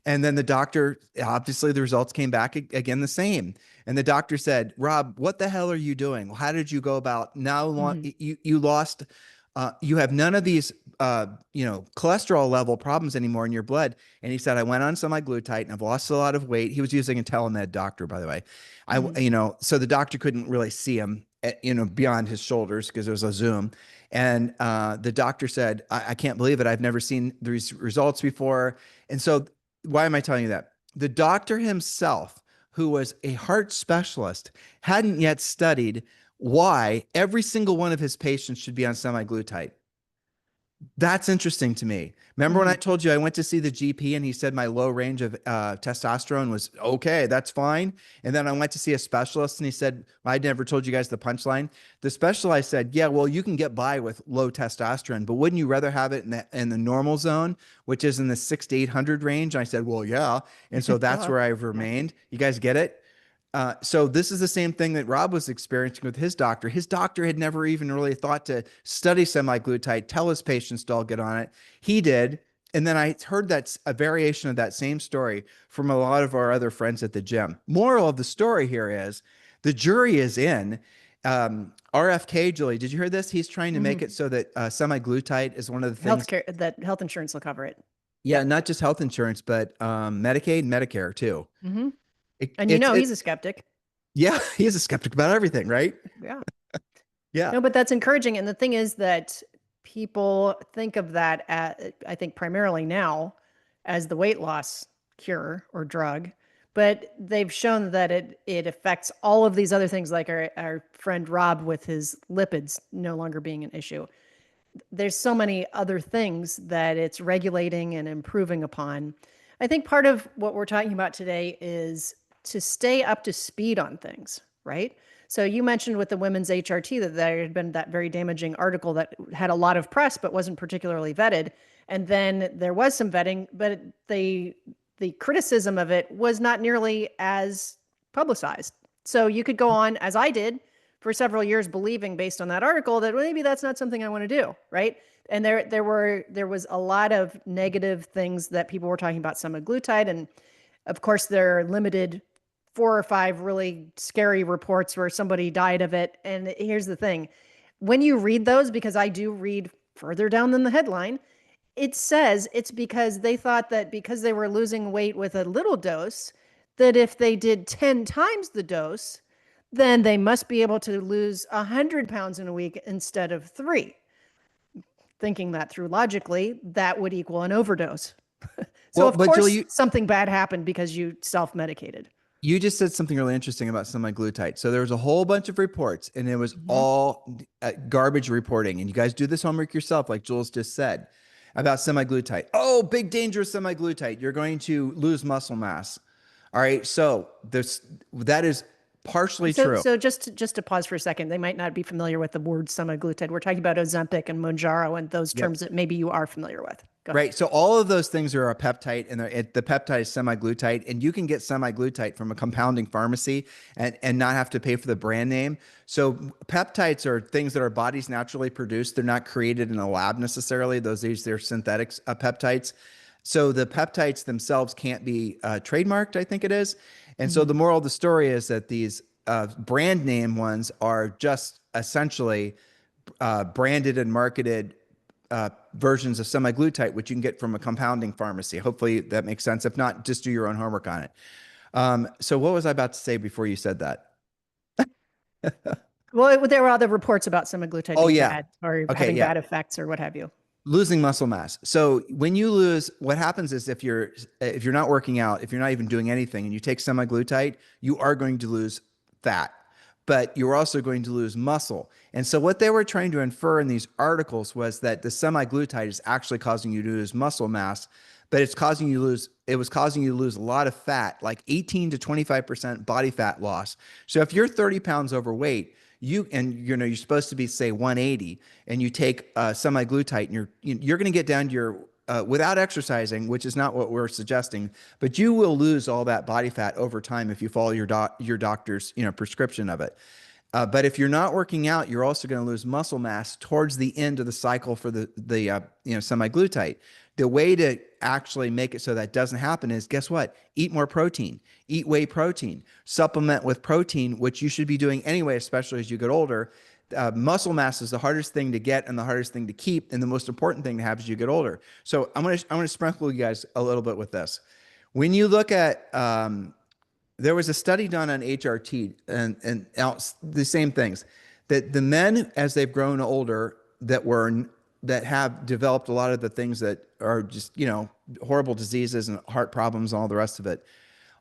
And then the doctor, obviously, the results came back again the same. And the doctor said, Rob, what the hell are you doing? How did you go about now? Hmm. You lost, you have none of these, cholesterol level problems anymore in your blood. And he said, I went on semaglutide and I've lost a lot of weight. He was using a telemed doctor, by the way. Hmm. So the doctor couldn't really see him, beyond his shoulders because it was a Zoom. And the doctor said, I can't believe it. I've never seen these results before. And so why am I telling you that? The doctor himself, who was a heart specialist, hadn't yet studied why every single one of his patients should be on semaglutide. That's interesting to me. Remember when I Hmm. told you I went to see the GP and he said my low range of testosterone was okay, that's fine. And then I went to see a specialist and he said, I never told you guys the punchline. The specialist said, yeah, well, you can get by with low testosterone, but wouldn't you rather have it in the normal zone, which is in the 6 to 800 range? And I said, well, yeah. And so that's Duh. where I've Yeah. remained. You guys get it? So this is the same thing that Rob was experiencing with his doctor. His doctor had never even really thought to study semaglutide, tell his patients to all get on it. He did. And then I heard that's a variation of that same story from a lot of our other friends at the gym. Moral of the story here is the jury is in. RFK, Julie, did you hear this? He's trying to make Hmm. it so that semaglutide is one of the things. Healthcare, that health insurance will cover it. Yeah, Yep. not just health insurance, but Medicaid, Medicare too. Hmm. It, And it's he's it. a skeptic. Yeah, he is a skeptic about everything, right? Yeah. Yeah. No, but that's encouraging. And the thing is that people think of that I think primarily now as the weight loss cure or drug, but they've shown that it affects all of these other things, like our friend Rob with his lipids no longer being an issue. There's so many other things that it's regulating and improving upon. I think part of what we're talking about today is to stay up to speed on things, right? So you mentioned with the women's HRT that there had been that very damaging article that had a lot of press but wasn't particularly vetted. And then there was some vetting, but the criticism of it was not nearly as publicized. So you could go on, as I did, for several years believing based on that article that maybe that's not something I want to do, right? And there was a lot of negative things that people were talking about semaglutide, and of course there are limited 4 or 5 really scary reports where somebody died of it. And here's the thing: when you read those, because I do read further down than the headline, it says it's because they thought that because they were losing weight with a little dose, that if they did 10 times the dose, then they must be able to lose 100 pounds in a week instead of 3. Thinking that through logically, that would equal an overdose. So, Well, of but Julie, course, something bad happened because you self medicated. You just said something really interesting about semaglutide. So there was a whole bunch of reports, and it was Mhm. all garbage reporting. And you guys do this homework yourself, like Jules just said, about semaglutide. Oh, big danger of semaglutide. You're going to lose muscle mass. All right. So that is partially So, true. so just to pause for a second, they might not be familiar with the word semaglutide. We're talking about Ozempic and Mounjaro and those Yep. terms that maybe you are familiar with. Go ahead. Right. So all of those things are a peptide, and the peptide is semaglutide, and you can get semaglutide from a compounding pharmacy and not have to pay for the brand name. So peptides are things that our bodies naturally produce. They're not created in a lab necessarily. They're synthetic peptides. So the peptides themselves can't be trademarked, I think it is. And so Mhm. the moral of the story is that these brand name ones are just essentially branded and marketed versions of semaglutide, which you can get from a compounding pharmacy. Hopefully that makes sense. If not, just do your own homework on it. So what was I about to say before you said that? Well, there were other reports about semaglutide Oh being yeah. bad or Okay, having yeah. bad effects or what have you. Losing muscle mass. So when you lose, what happens is if you're not working out, if you're not even doing anything and you take semaglutide, you are going to lose fat, but you're also going to lose muscle. And so what they were trying to infer in these articles was that the semaglutide is actually causing you to lose muscle mass, but it was causing you to lose a lot of fat, like 18 to 25% body fat loss. So if you're 30 pounds overweight, you're supposed to be say 180, and you take semaglutide, and you're going to get down to your without exercising, which is not what we're suggesting, but you will lose all that body fat over time if you follow your doctor's prescription of it. But if you're not working out, you're also going to lose muscle mass towards the end of the cycle for the semaglutide. The way to actually make it so that doesn't happen is, guess what? Eat more protein, eat whey protein, supplement with protein, which you should be doing anyway, especially as you get older. Muscle mass is the hardest thing to get and the hardest thing to keep, and the most important thing to have as you get older. So I'm gonna sprinkle you guys a little bit with this. When you look at there was a study done on HRT and the same things, that the men as they've grown older that have developed a lot of the things that are just horrible diseases and heart problems and all the rest of it,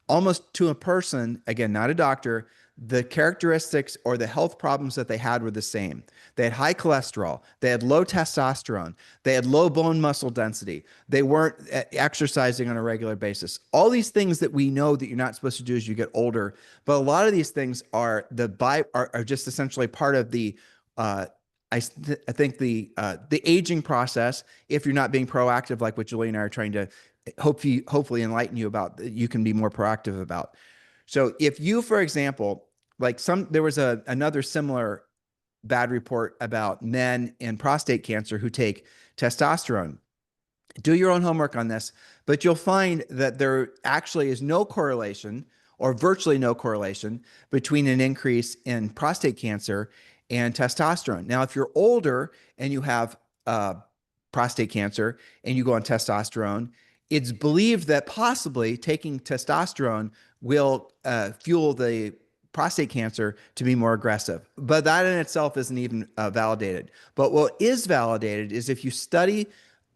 almost to a person, again, not a doctor, the characteristics or the health problems that they had were the same. They had high cholesterol, they had low testosterone, they had low bone muscle density, they weren't exercising on a regular basis. All these things that we know that you're not supposed to do as you get older, but a lot of these things are just essentially part of the I think the aging process. If you're not being proactive, like what Julie and I are trying to hopefully enlighten you about, that you can be more proactive about. So if you, for example, there was another similar bad report about men in prostate cancer who take testosterone. Do your own homework on this, but you'll find that there actually is no correlation or virtually no correlation between an increase in prostate cancer and testosterone. Now, if you're older and you have prostate cancer and you go on testosterone, it's believed that possibly taking testosterone will fuel the prostate cancer to be more aggressive. But that in itself isn't even validated. But what is validated is if you study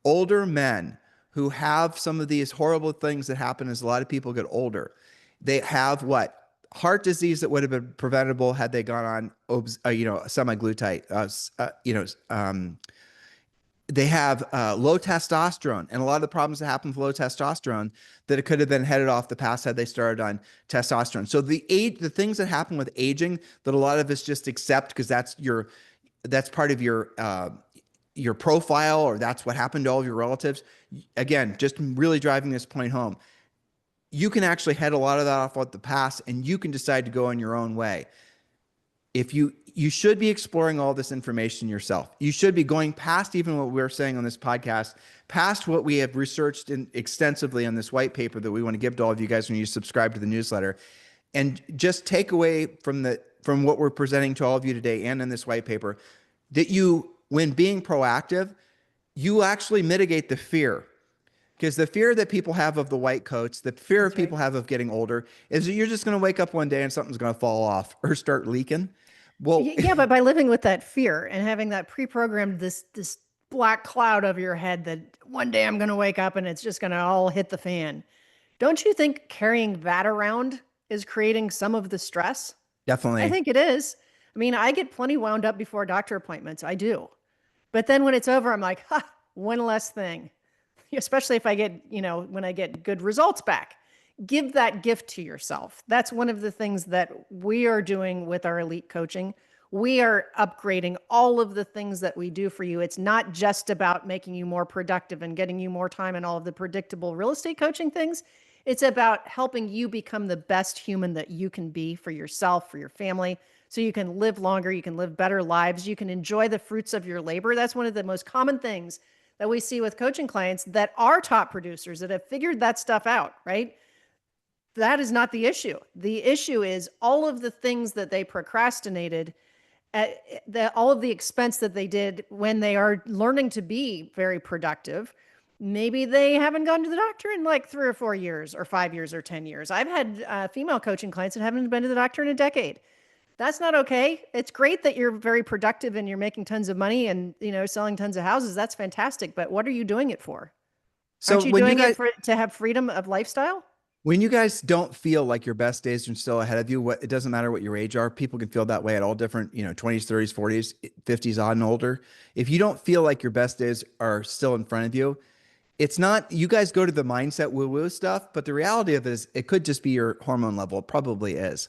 older men who have some of these horrible things that happen as a lot of people get older, they have what? Heart disease that would have been preventable had they gone on, semaglutide. They have low testosterone, and a lot of the problems that happen with low testosterone that it could have been headed off the path had they started on testosterone. So the things that happen with aging that a lot of us just accept because that's part of your profile, or that's what happened to all of your relatives. Again, just really driving this point home. You can actually head a lot of that off at the past, and you can decide to go on your own way. If you should be exploring all this information yourself. You should be going past even what we're saying on this podcast, past what we have researched extensively on this white paper that we want to give to all of you guys when you subscribe to the newsletter, and just take away from what we're presenting to all of you today and in this white paper, that when being proactive, you actually mitigate the fear. Because the fear that people have of the white coats, the fear That's of right. people have of getting older, is that you're just going to wake up one day and something's going to fall off or start leaking. Well, Yeah, but by living with that fear and having that pre-programmed this black cloud over your head that one day I'm going to wake up and it's just going to all hit the fan. Don't you think carrying that around is creating some of the stress? I Definitely. think it is. I mean, I get plenty wound up before doctor appointments. I do. But then when it's over, I'm like, ha, one less thing. Especially if I get, when I get good results back. Give that gift to yourself. That's one of the things that we are doing with our elite coaching. We are upgrading all of the things that we do for you. It's not just about making you more productive and getting you more time and all of the predictable real estate coaching things. It's about helping you become the best human that you can be for yourself, for your family, so you can live longer, you can live better lives, you can enjoy the fruits of your labor. That's one of the most common things that we see with coaching clients that are top producers that have figured that stuff out, right? That is not the issue. The issue is all of the things that they procrastinated, all of the expense that they did when they are learning to be very productive. Maybe they haven't gone to the doctor in like 3 or 4 years or 5 years or 10 years. I've had female coaching clients that haven't been to the doctor in a decade. That's not okay. It's great that you're very productive and you're making tons of money and, selling tons of houses. That's fantastic. But what are you doing it for? So Aren't you doing it to have freedom of lifestyle? when you guys don't feel like your best days are still ahead of you, it doesn't matter what your age are. People can feel that way at all different, 20s, 30s, 40s, 50s, odd and older. If you don't feel like your best days are still in front of you, it's not, you guys go to the mindset woo-woo stuff, but the reality of it is it could just be your hormone level. It probably is.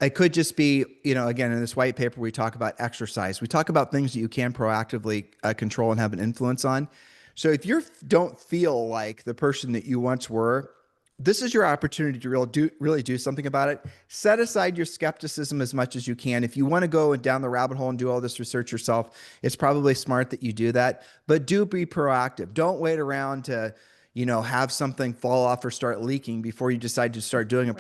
It could just be, again, in this white paper, we talk about exercise. We talk about things that you can proactively control and have an influence on. So if you don't feel like the person that you once were, this is your opportunity to really do something about it. Set aside your skepticism as much as you can. If you want to go down the rabbit hole and do all this research yourself, it's probably smart that you do that. But do be proactive. Don't wait around to have something fall off or start leaking before you decide to start doing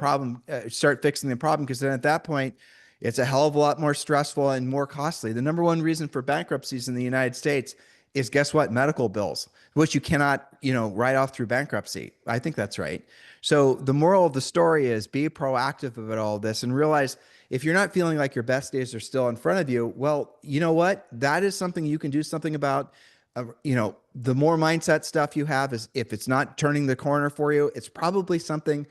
start fixing the problem. Because then at that point, it's a hell of a lot more stressful and more costly. The number one reason for bankruptcies in the United States is, guess what? Medical bills, which you cannot, write off through bankruptcy. I think that's right. So the moral of the story is be proactive about all this and realize if you're not feeling like your best days are still in front of you, well, you know what? That is something you can do something about. The more mindset stuff you have is if it's not turning the corner for you, it's probably something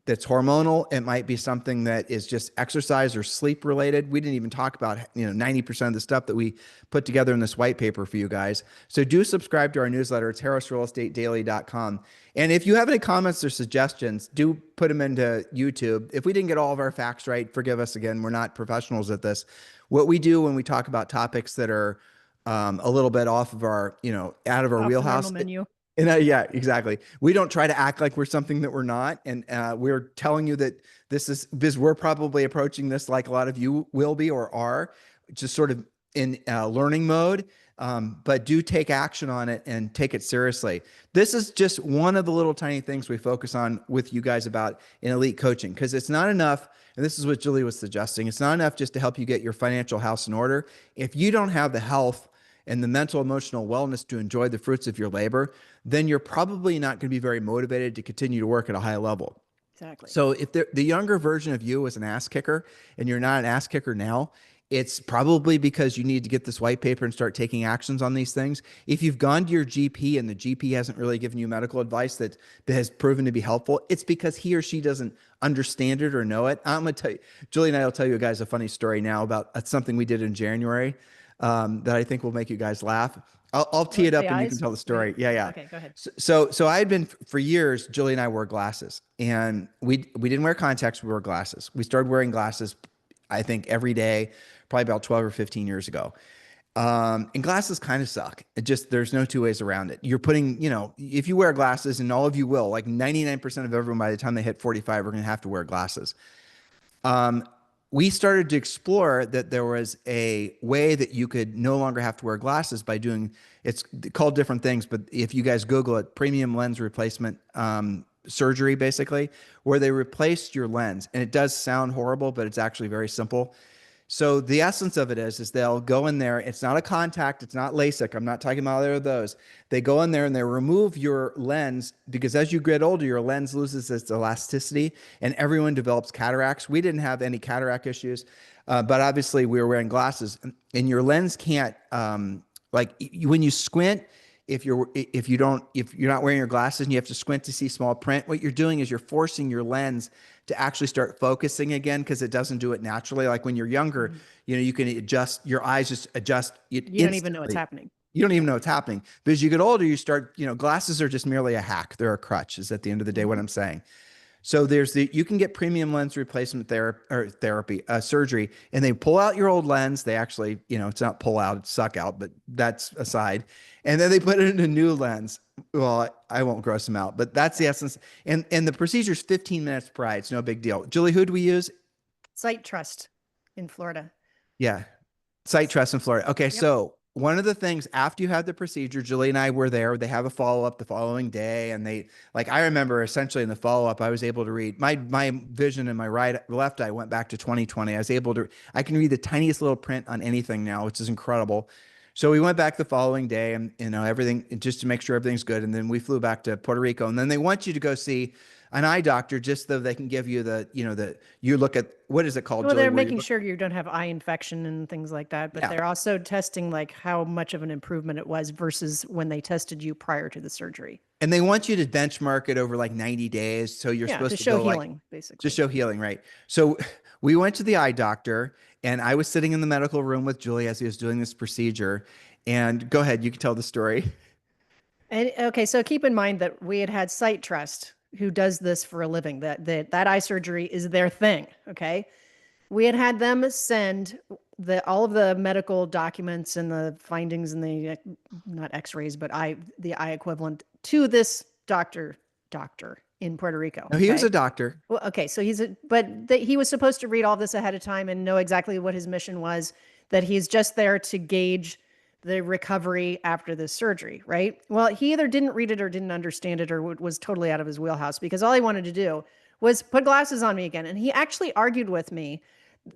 that's hormonal. It might be something that is just exercise or sleep related. We didn't even talk about, 90% of the stuff that we put together in this white paper for you guys. So do subscribe to our newsletter. It's harrisrealestatedaily.com. And if you have any comments or suggestions, do put them into YouTube. If we didn't get all of our facts right, forgive us again. We're not professionals at this. What we do when we talk about topics that are a little bit off of our, out of our Off the wheelhouse. normal menu. And yeah, exactly. We don't try to act like we're something that we're not. And we're telling you that this is because we're probably approaching this like a lot of you will be or are, just sort of in learning mode. But do take action on it and take it seriously. This is just one of the little tiny things we focus on with you guys about in elite coaching, because it's not enough. And this is what Julie was suggesting. It's not enough just to help you get your financial house in order. If you don't have the health and the mental, emotional wellness to enjoy the fruits of your labor, then you're probably not going to be very motivated to continue to work at a high level. Exactly. So if the younger version of you was an ass kicker and you're not an ass kicker now, it's probably because you need to get this white paper and start taking actions on these things. If you've gone to your GP and the GP hasn't really given you medical advice that has proven to be helpful, it's because he or she doesn't understand it or know it. I'm going to tell you, Julie and I will tell you guys a funny story now about something we did in January that I think will make you guys laugh. I'll tee it up and you can tell the story. Wait. Yeah. Okay, go ahead. So I had been for years, Julie and I wore glasses, and we didn't wear contacts. We wore glasses. We started wearing glasses, I think every day, probably about 12 or 15 years ago. And glasses kind of suck. There's no two ways around it. You're putting, if you wear glasses, and all of you will, like 99% of everyone by the time they hit 45, are going to have to wear glasses. We started to explore that there was a way that you could no longer have to wear glasses by doing, it's called different things, but if you guys Google it, premium lens replacement surgery, basically, where they replaced your lens. And it does sound horrible, but it's actually very simple. So the essence of it is they'll go in there. It's not a contact. It's not LASIK. I'm not talking about either of those. They go in there and they remove your lens, because as you get older, your lens loses its elasticity and everyone develops cataracts. We didn't have any cataract issues, but obviously we were wearing glasses, and your lens can't, when you squint, if you're not wearing your glasses and you have to squint to see small print, what you're doing is you're forcing your lens to actually start focusing again because it doesn't do it naturally. Like when you're younger, Mhm. you can adjust your eyes, just adjust it You don't even know what's instantly. happening. You don't even know what's happening. But as you get older, you start, glasses are just merely a hack. They're a crutch, is at the end of the day what Mhm. I'm saying. So you can get premium lens replacement therapy, surgery, and they pull out your old lens. They actually, it's not pull out, it's suck out, but that's aside. And then they put it in a new lens. Well, I won't gross them out, but that's the essence. And the procedure's 15 minutes per eye. It's no big deal. Julie, who do we use? Sight Trust in Florida. Yeah. Sight Trust in Florida. Okay, Yep. so one of the things after you have the procedure, Julie and I were there. They have a follow up the following day, and I remember essentially in the follow up, I was able to read my vision in my left eye went back to 2020. I can read the tiniest little print on anything now, which is incredible. So we went back the following day, and everything just to make sure everything's good, and then we flew back to Puerto Rico, and then they want you to go see an eye doctor just so they can give you you look at what is it called, Well, Julie, they're where you making look. sure you don't have eye infection and things like that, but Yeah. they're also testing like how much of an improvement it was versus when they tested you prior to the surgery. And they want you to benchmark it over like 90 days. So you're Yeah, to supposed to show go like healing, just basically. show healing, right? So we went to the eye doctor and I was sitting in the medical room with Julie as he was doing this procedure. And go ahead, you can tell the story. And okay, so keep in mind that we had Sight Trust, who does this for a living. That eye surgery is their thing. Okay, we had them send all of the medical documents and the findings and the not X-rays, but the eye equivalent to this doctor in Puerto Rico. No, he was Okay. a doctor. Well, okay, so he was supposed to read all this ahead of time and know exactly what his mission was, that he's just there to gauge the recovery after this surgery, right? Well, he either didn't read it or didn't understand it or was totally out of his wheelhouse because all he wanted to do was put glasses on me again. And he actually argued with me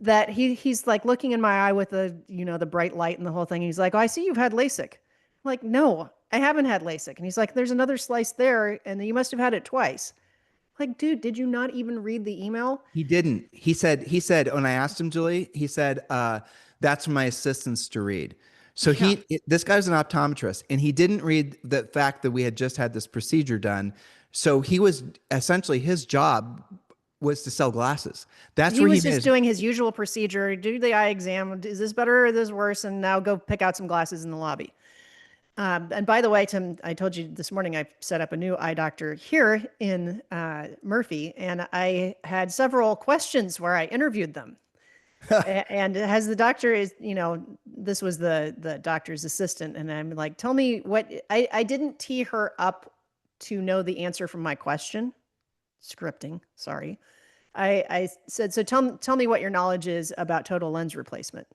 that he's like looking in my eye with the bright light and the whole thing. He's like, "Oh, I see you've had LASIK." I'm like, "No, I haven't had LASIK." And he's like, "There's another slice there and you must have had it twice." Like, dude, did you not even read the email? He didn't. He said, when I asked him, Julie, he said, that's for my assistants to read. So Yeah. this guy's an optometrist and he didn't read the fact that we had just had this procedure done. So he was essentially his job was to sell glasses. That's He where he was made just his. doing his usual procedure, do the eye exam. Is this better or is this worse? And now go pick out some glasses in the lobby. And by the way, Tim, I told you this morning I set up a new eye doctor here in Murphy, and I had several questions where I interviewed them. And as the doctor is, this was the doctor's assistant, and I'm like, tell me what I didn't tee her up to know the answer from my question. Scripting, sorry. I said, so tell me what your knowledge is about total lens replacement,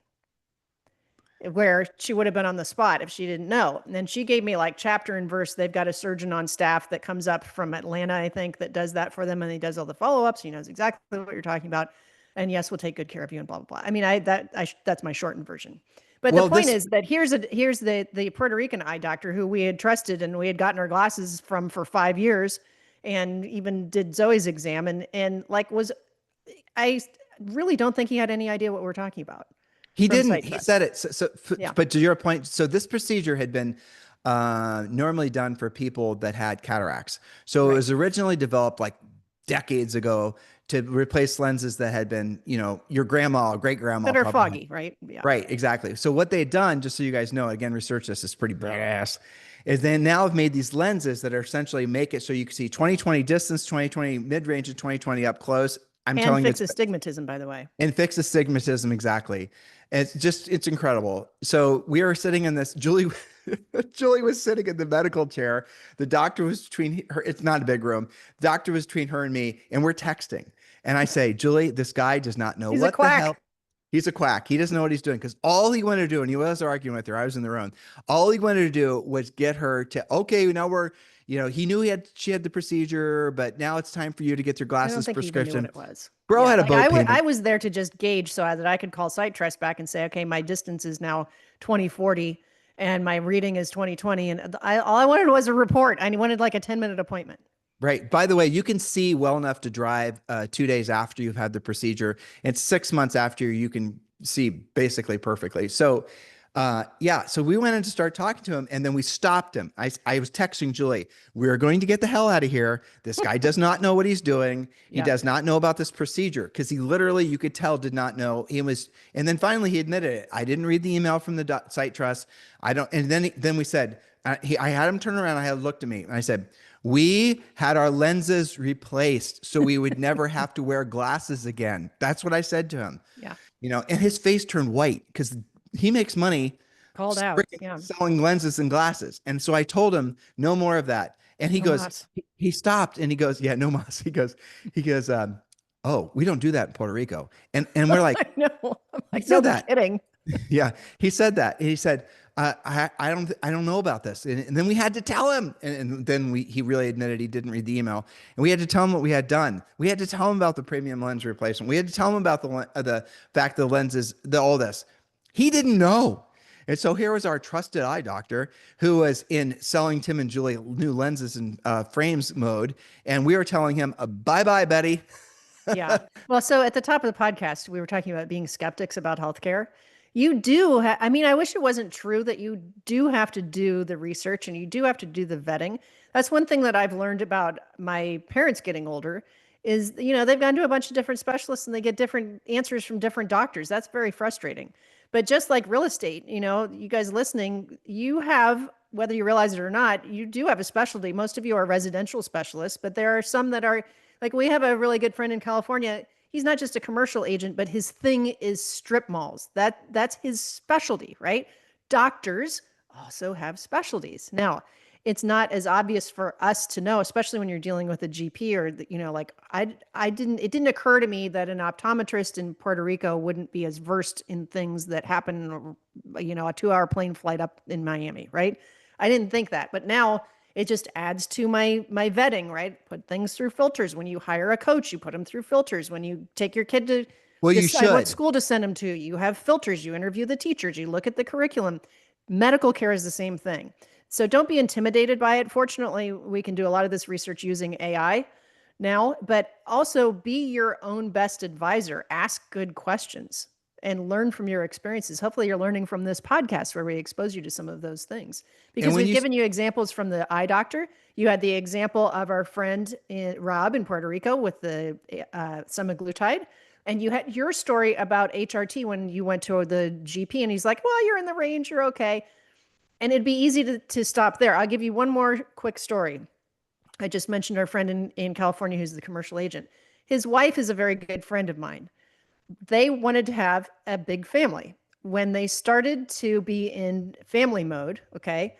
where she would have been on the spot if she didn't know. And then she gave me like chapter and verse. They've got a surgeon on staff that comes up from Atlanta, I think, that does that for them. And he does all the follow-ups. He knows exactly what you're talking about. And yes, we'll take good care of you and blah, blah, blah. I mean, that's my shortened version. But the Well, point this is that here's the Puerto Rican eye doctor who we had trusted and we had gotten our glasses from for 5 years and even did Zoe's exam and like I really don't think he had any idea what we're talking about he from didn't. Sight He Trust. said it. Yeah. But to your point, so this procedure had been normally done for people that had cataracts. So it Right. was originally developed like decades ago to replace lenses that had been, your grandma, great grandma That are probably had. foggy, right? Yeah. Right, exactly. So what they'd done, just so you guys know, again, research this is pretty badass, is they now have made these lenses that are essentially make it so you can see 20/20 distance, 20/20 mid-range, and 20/20 up close. I'm And telling you, fix astigmatism, by the way. and fix astigmatism exactly. And it's incredible. So we were sitting in this, Julie, Julie was sitting in the medical chair. The doctor was between her, it's not a big room. The doctor was between her and me, and we're texting. And I say, Julie, this guy does not know He's a what the hell. quack. He's a quack. He doesn't know what he's doing because all he wanted to do, and he was arguing with her, I was in the room. All he wanted to do was get her to, okay, now he knew she had the procedure, but now it's time for you to get your I don't glasses think he even knew what prescription. it was. Girl Yeah, had a like boat I payment. was there to just gauge so that I could call Sight Trust back and say, okay, my distance is now 2040 and my reading is 2020. And all I wanted was a report. I wanted like a 10-minute appointment. Right. By the way, you can see well enough to drive 2 days after you've had the procedure. It's 6 months after you can see basically perfectly. So Yeah. So we went in to start talking to him and then we stopped him. I was texting Julie, we're going to get the hell out of here. This guy does not know what he's doing. He Yeah. does not know about this procedure because he literally, you could tell, did not know. He was, and then finally he admitted it. I didn't read the email from the site trust. I don't, and then we said, I had him turn around. I had looked at me and I said, we had our lenses replaced so we would never have to wear glasses again. That's what I said to him. Yeah. And his face turned white because he makes money Called out. freaking Yeah. selling lenses and glasses. And so I told him no more of that. And he No goes, mas. he stopped and he goes, yeah, no mas. He goes, oh, we don't do that in Puerto Rico. And we're like, I know. I'm he like, said no that. kidding. Yeah, he said that. He said, I don't know about this. And then we had to tell him. And then he really admitted he didn't read the email. And we had to tell him what we had done. We had to tell him about the premium lens replacement. We had to tell him about the fact the lenses, all this. He didn't know. And so here was our trusted eye doctor who was in selling Tim and Julie new lenses and frames mode. And we were telling him, bye-bye, Betty. Yeah. Well, so at the top of the podcast, we were talking about being skeptics about healthcare. You do, I mean, I wish it wasn't true that you do have to do the research and you do have to do the vetting. That's one thing that I've learned about my parents getting older is, they've gone to a bunch of different specialists and they get different answers from different doctors. That's very frustrating. But just like real estate, you guys listening, you have, whether you realize it or not, you do have a specialty. Most of you are residential specialists, but there are some that are like, we have a really good friend in California. He's not just a commercial agent, but his thing is strip malls. That's his specialty, right? Doctors also have specialties. Now, it's not as obvious for us to know, especially when you're dealing with a GP or, it didn't occur to me that an optometrist in Puerto Rico wouldn't be as versed in things that happen, a 2-hour plane flight up in Miami, right? I didn't think that, but now it just adds to my vetting, right? Put things through filters. When you hire a coach, you put them through filters. When you take your kid to Well, you decide what should. school to send them to, you have filters. You interview the teachers. You look at the curriculum. Medical care is the same thing. So don't be intimidated by it. Fortunately, we can do a lot of this research using AI now, but also be your own best advisor. Ask good questions and learn from your experiences. Hopefully you're learning from this podcast where we expose you to some of those things. Because we've given you examples from the eye doctor. You had the example of our friend Rob in Puerto Rico with the semaglutide. And you had your story about HRT when you went to the GP and he's like, well, you're in the range, you're okay. And it'd be easy to stop there. I'll give you one more quick story. I just mentioned our friend in California who's the commercial agent. His wife is a very good friend of mine. They wanted to have a big family. When they started to be in family mode, okay,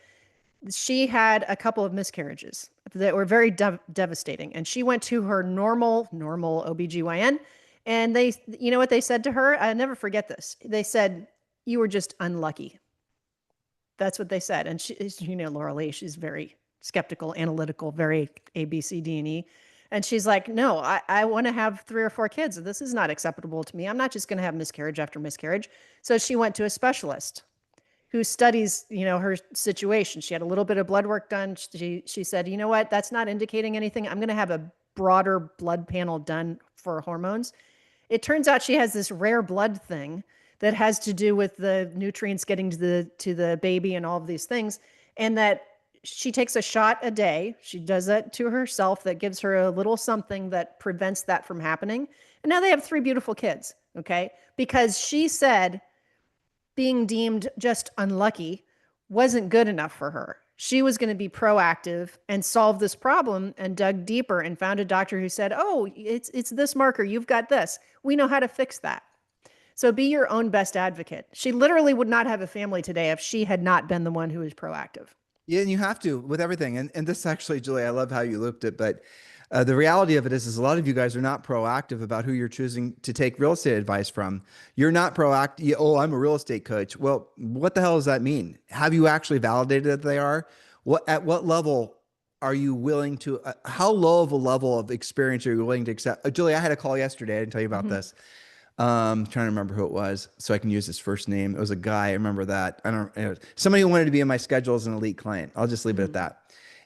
she had a couple of miscarriages that were very devastating. And she went to her normal OBGYN. And they, you know what they said to her? I'll never forget this. They said, you were just unlucky. That's what they said. And she, Laura Lee, she's very skeptical, analytical, very A, B, C, D, and E. And she's like, no, I want to have 3 or 4 kids. This is not acceptable to me. I'm not just going to have miscarriage after miscarriage. So she went to a specialist who studies, her situation. She had a little bit of blood work done. She said, you know what? That's not indicating anything. I'm going to have a broader blood panel done for hormones. It turns out she has this rare blood thing that has to do with the nutrients getting to the baby and all of these things. And that she takes a shot a day. She does that to herself that gives her a little something that prevents that from happening. And now they have 3 beautiful kids, okay? Because she said being deemed just unlucky wasn't good enough for her. She was going to be proactive and solve this problem and dug deeper and found a doctor who said, oh, it's this marker. You've got this. We know how to fix that. So be your own best advocate. She literally would not have a family today if she had not been the one who was proactive. Yeah, and you have to with everything. And this actually, Julie, I love how you looped it. But the reality of it is a lot of you guys are not proactive about who you're choosing to take real estate advice from. You're not proactive. Oh, I'm a real estate coach. Well, what the hell does that mean? Have you actually validated that they are? At what level are you willing to, how low of a level of experience are you willing to accept? Julie, I had a call yesterday. I didn't tell you about this. Trying to remember who it was so I can use his first name. It was a guy. I remember that. It was somebody who wanted to be in my schedule as an elite client. I'll just leave it at that.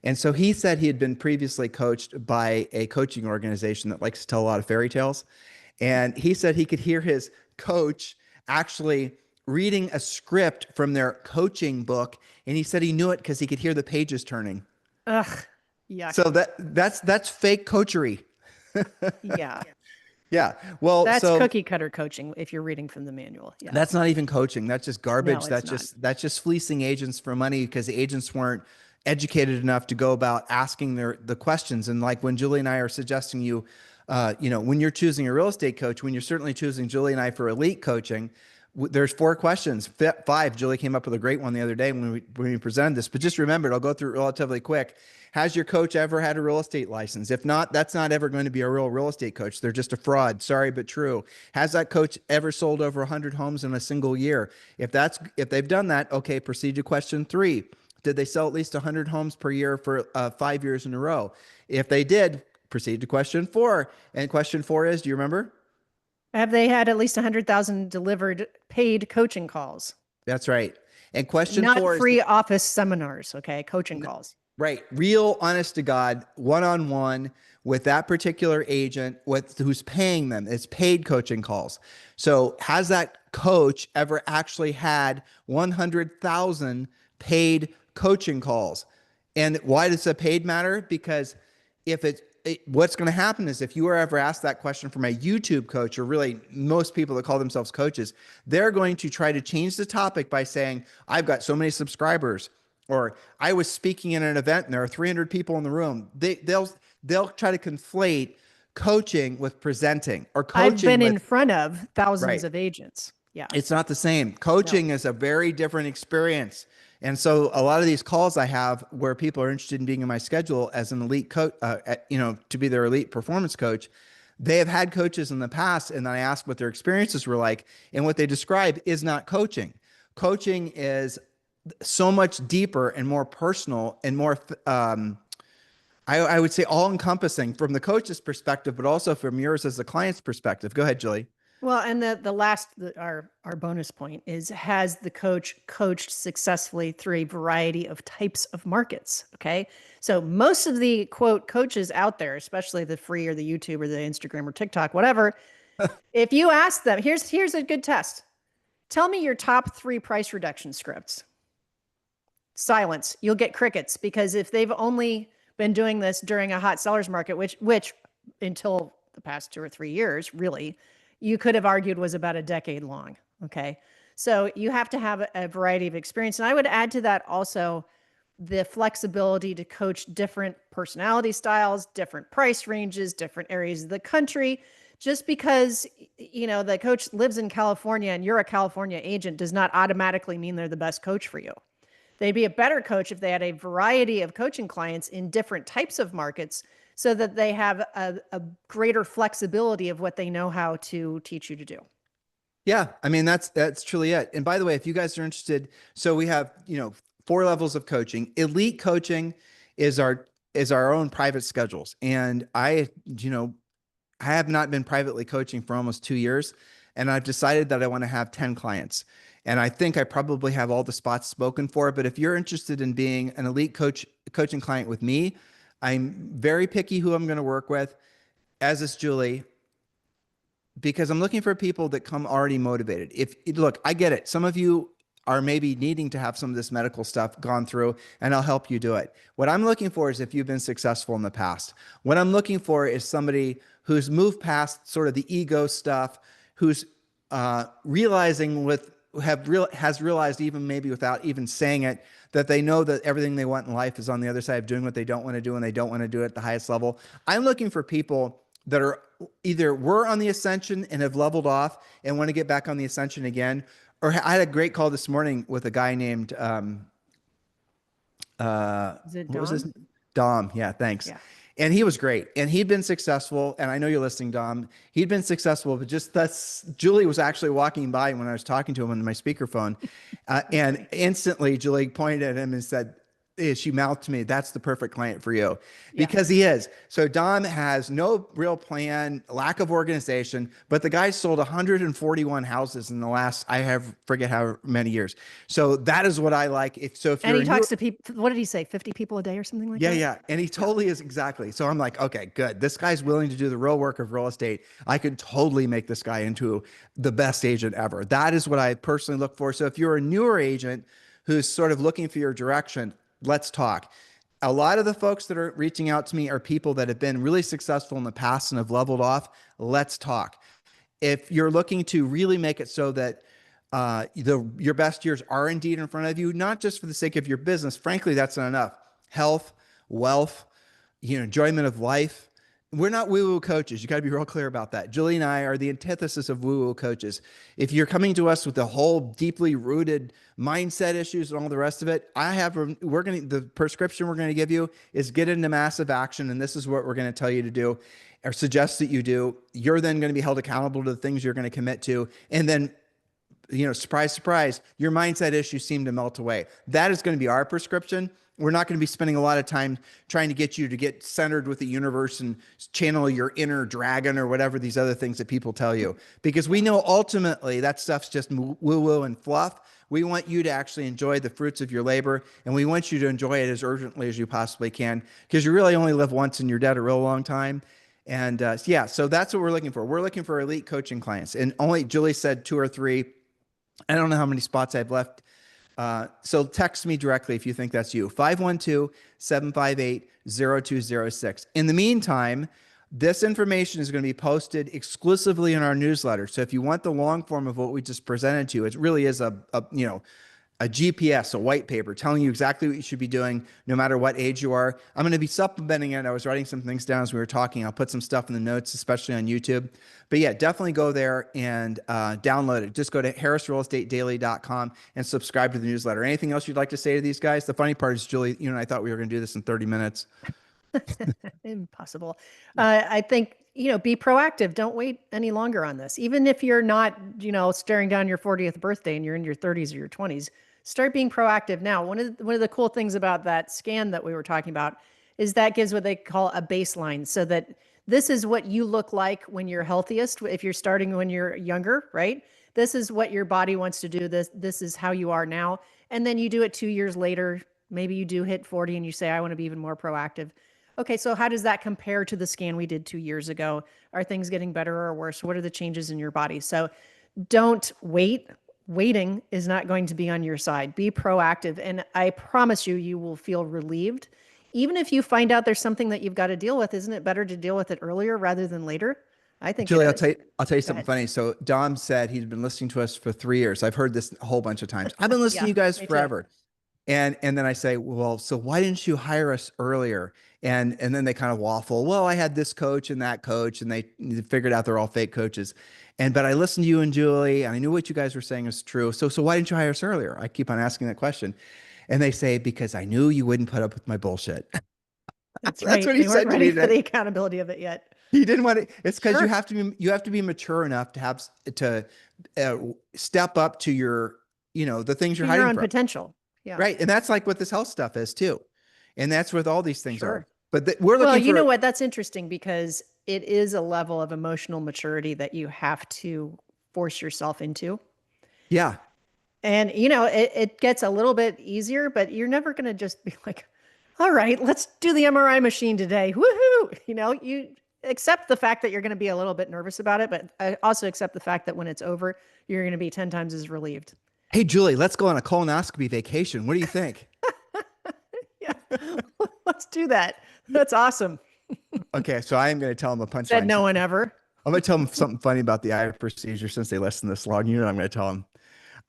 And so he said he had been previously coached by a coaching organization that likes to tell a lot of fairy tales. And he said he could hear his coach actually reading a script from their coaching book, and he said he knew it because he could hear the pages turning. Ugh, yuck. So that's fake coachery. Yeah. Yeah. Well, That's so cookie cutter coaching if you're reading from the manual. Yeah. that's not even coaching. That's just No, garbage. it's not. That's just fleecing agents for money because the agents weren't educated enough to go about asking the questions. And like when Julie and I are suggesting you, when you're choosing a real estate coach, when you're certainly choosing Julie and I for elite coaching, there's 4 questions. 5. Julie came up with a great one the other day when we presented this. But just remember, I'll go through it relatively quick. Has your coach ever had a real estate license? If not, that's not ever going to be a real estate coach. They're just a fraud. Sorry, but true. Has that coach ever sold over 100 homes in a single year? If they've done that, okay, proceed to question 3. Did they sell at least 100 homes per year for 5 years in a row? If they did, proceed to question 4. And question 4 is, do you remember? Have they had at least 100,000 delivered paid coaching calls? That's right. And question Not 4 is free office seminars, okay? Coaching calls. right. Real, honest to God, one-on-one with that particular agent who's paying them. It's paid coaching calls. So has that coach ever actually had 100,000 paid coaching calls? And why does the paid matter? Because if what's going to happen is if you are ever asked that question from a YouTube coach, or really most people that call themselves coaches, they're going to try to change the topic by saying, I've got so many subscribers, or I was speaking in an event and there are 300 people in the room. They'll try to conflate coaching with presenting, or I've coaching been in with, front of thousands right. of agents. Yeah. It's not the same. No. Coaching is a very different experience. And so a lot of these calls I have where people are interested in being in my schedule as an elite coach, to be their elite performance coach, they have had coaches in the past, and then I ask what their experiences were like, and what they describe is not coaching. Coaching is so much deeper and more personal and more, I would say, all encompassing from the coach's perspective, but also from yours as the client's perspective. Go ahead, Julie. Well, and our bonus point is, has the coach coached successfully through a variety of types of markets? Okay. So most of the quote coaches out there, especially the free or the YouTube or the Instagram or TikTok, whatever, if you ask them, here's a good test. Tell me your top 3 price reduction scripts. Silence. You'll get crickets, because if they've only been doing this during a hot seller's market, which until the past 2 or 3 years, really, you could have argued was about a decade long. Okay. So you have to have a variety of experience. And I would add to that also the flexibility to coach different personality styles, different price ranges, different areas of the country. Just because, the coach lives in California and you're a California agent does not automatically mean they're the best coach for you. They'd be a better coach if they had a variety of coaching clients in different types of markets, so that they have a greater flexibility of what they know how to teach you to do. Yeah, I mean, that's truly it. And by the way, if you guys are interested, so we have, 4 levels of coaching. Elite coaching is our own private schedules. And I have not been privately coaching for almost 2 years, and I've decided that I want to have 10 clients. And I think I probably have all the spots spoken for. But if you're interested in being an elite coaching client with me, I'm very picky who I'm going to work with, as is Julie, because I'm looking for people that come already motivated. Look, I get it. Some of you are maybe needing to have some of this medical stuff gone through, and I'll help you do it. What I'm looking for is if you've been successful in the past. What I'm looking for is somebody who's moved past sort of the ego stuff, who's has realized, even maybe without even saying it, that they know that everything they want in life is on the other side of doing what they don't want to do, and they don't want to do it at the highest level. I'm looking for people that are either were on the ascension and have leveled off and want to get back on the ascension again. Or I had a great call this morning with a guy named, Is it Dom? what was his name? Dom. Yeah, thanks. Yeah. And he was great. And he'd been successful. And I know you're listening, Dom. He'd been successful, but Julie was actually walking by when I was talking to him on my speakerphone. And instantly Julie pointed at him and said, she mouthed to me, "That's the perfect client for you," Yeah. because he is. So Dom has no real plan, lack of organization, but the guy sold 141 houses in the last, I have forget how many years. So that is what I like. If And you're he a new, talks to people, what did he say? 50 people a day or something like yeah, that? yeah. And he Yeah. totally is exactly. So I'm like, okay, good. This guy's willing to do the real work of real estate. I could totally make this guy into the best agent ever. That is what I personally look for. So if you're a newer agent who's sort of looking for your direction, let's talk. A lot of the folks that are reaching out to me are people that have been really successful in the past and have leveled off. Let's talk. If you're looking to really make it so that your best years are indeed in front of you, not just for the sake of your business. Frankly, that's not enough. Health, wealth, enjoyment of life. We're not woo-woo coaches. You got to be real clear about that. Julie and I are the antithesis of woo-woo coaches. If you're coming to us with the whole deeply rooted mindset issues and all the rest of it, the prescription we're going to give you is get into massive action, and this is what we're going to tell you to do or suggest that you do. You're then going to be held accountable to the things you're going to commit to, and then surprise, surprise, your mindset issues seem to melt away. That is going to be our prescription. We're not going to be spending a lot of time trying to get you to get centered with the universe and channel your inner dragon or whatever these other things that people tell you, because we know ultimately that stuff's just woo-woo and fluff. We want you to actually enjoy the fruits of your labor, and we want you to enjoy it as urgently as you possibly can, because you really only live once and you're dead a real long time. And so that's what we're looking for. We're looking for elite coaching clients, and only Julie said 2 or 3. I don't know how many spots I've left. So text me directly if you think that's you. 512-758-0206. In the meantime, this information is going to be posted exclusively in our newsletter. So if you want the long form of what we just presented to you, it really is a GPS, a white paper telling you exactly what you should be doing no matter what age you are. I'm going to be supplementing it. I was writing some things down as we were talking. I'll put some stuff in the notes, especially on YouTube. But yeah, definitely go there and download it. Just go to harrisrealestatedaily.com and subscribe to the newsletter. Anything else you'd like to say to these guys? The funny part is, Julie, you and I thought we were going to do this in 30 minutes. Impossible. I think, be proactive. Don't wait any longer on this. Even if you're not, staring down your 40th birthday and you're in your 30s or your 20s, start being proactive now. One of the cool things about that scan that we were talking about is that gives what they call a baseline, so that this is what you look like when you're healthiest. If you're starting when you're younger, right? This is what your body wants to do. This is how you are now. And then you do it 2 years later. Maybe you do hit 40 and you say, I want to be even more proactive. Okay, so how does that compare to the scan we did 2 years ago? Are things getting better or worse? What are the changes in your body? So don't wait. Waiting is not going to be on your side. Be proactive. And I promise you, you will feel relieved. Even if you find out there's something that you've got to deal with, isn't it better to deal with it earlier rather than later? I think it Julie, is. I'll tell you Go something ahead. funny. So Dom said he'd been listening to us for 3 years. I've heard this a whole bunch of times. I've been listening to Yeah, you guys me too. forever. And then I say, well, so why didn't you hire us earlier? And then they kind of waffle. Well, I had this coach and that coach, and they figured out they're all fake coaches. But I listened to you and Julie, and I knew what you guys were saying was true. So why didn't you hire us earlier? I keep on asking that question. And they say, because I knew you wouldn't put up with my bullshit. That's That's right. what he They weren't said to ready me for today. the accountability of it yet. He didn't want it. It's because Sure. you have to be mature enough to uh, step up to the things you're To your hiding own from. potential. Yeah, Right. And that's like what this health stuff is too. And that's what all these things are. sure. But we're Well, looking you know for, what? That's interesting because it is a level of emotional maturity that you have to force yourself into. yeah. And, it gets a little bit easier, but you're never going to just be like, all right, let's do the MRI machine today. Woohoo. You accept the fact that you're going to be a little bit nervous about it, but I also accept the fact that when it's over, you're going to be 10 times as relieved. Hey, Julie, let's go on a colonoscopy vacation. What do you think? Yeah, let's do that. That's awesome. Okay. So I am going to tell them a Said punchline. no one ever. I'm going to tell them something funny about the eye procedure since they listen this long. I'm going to tell them.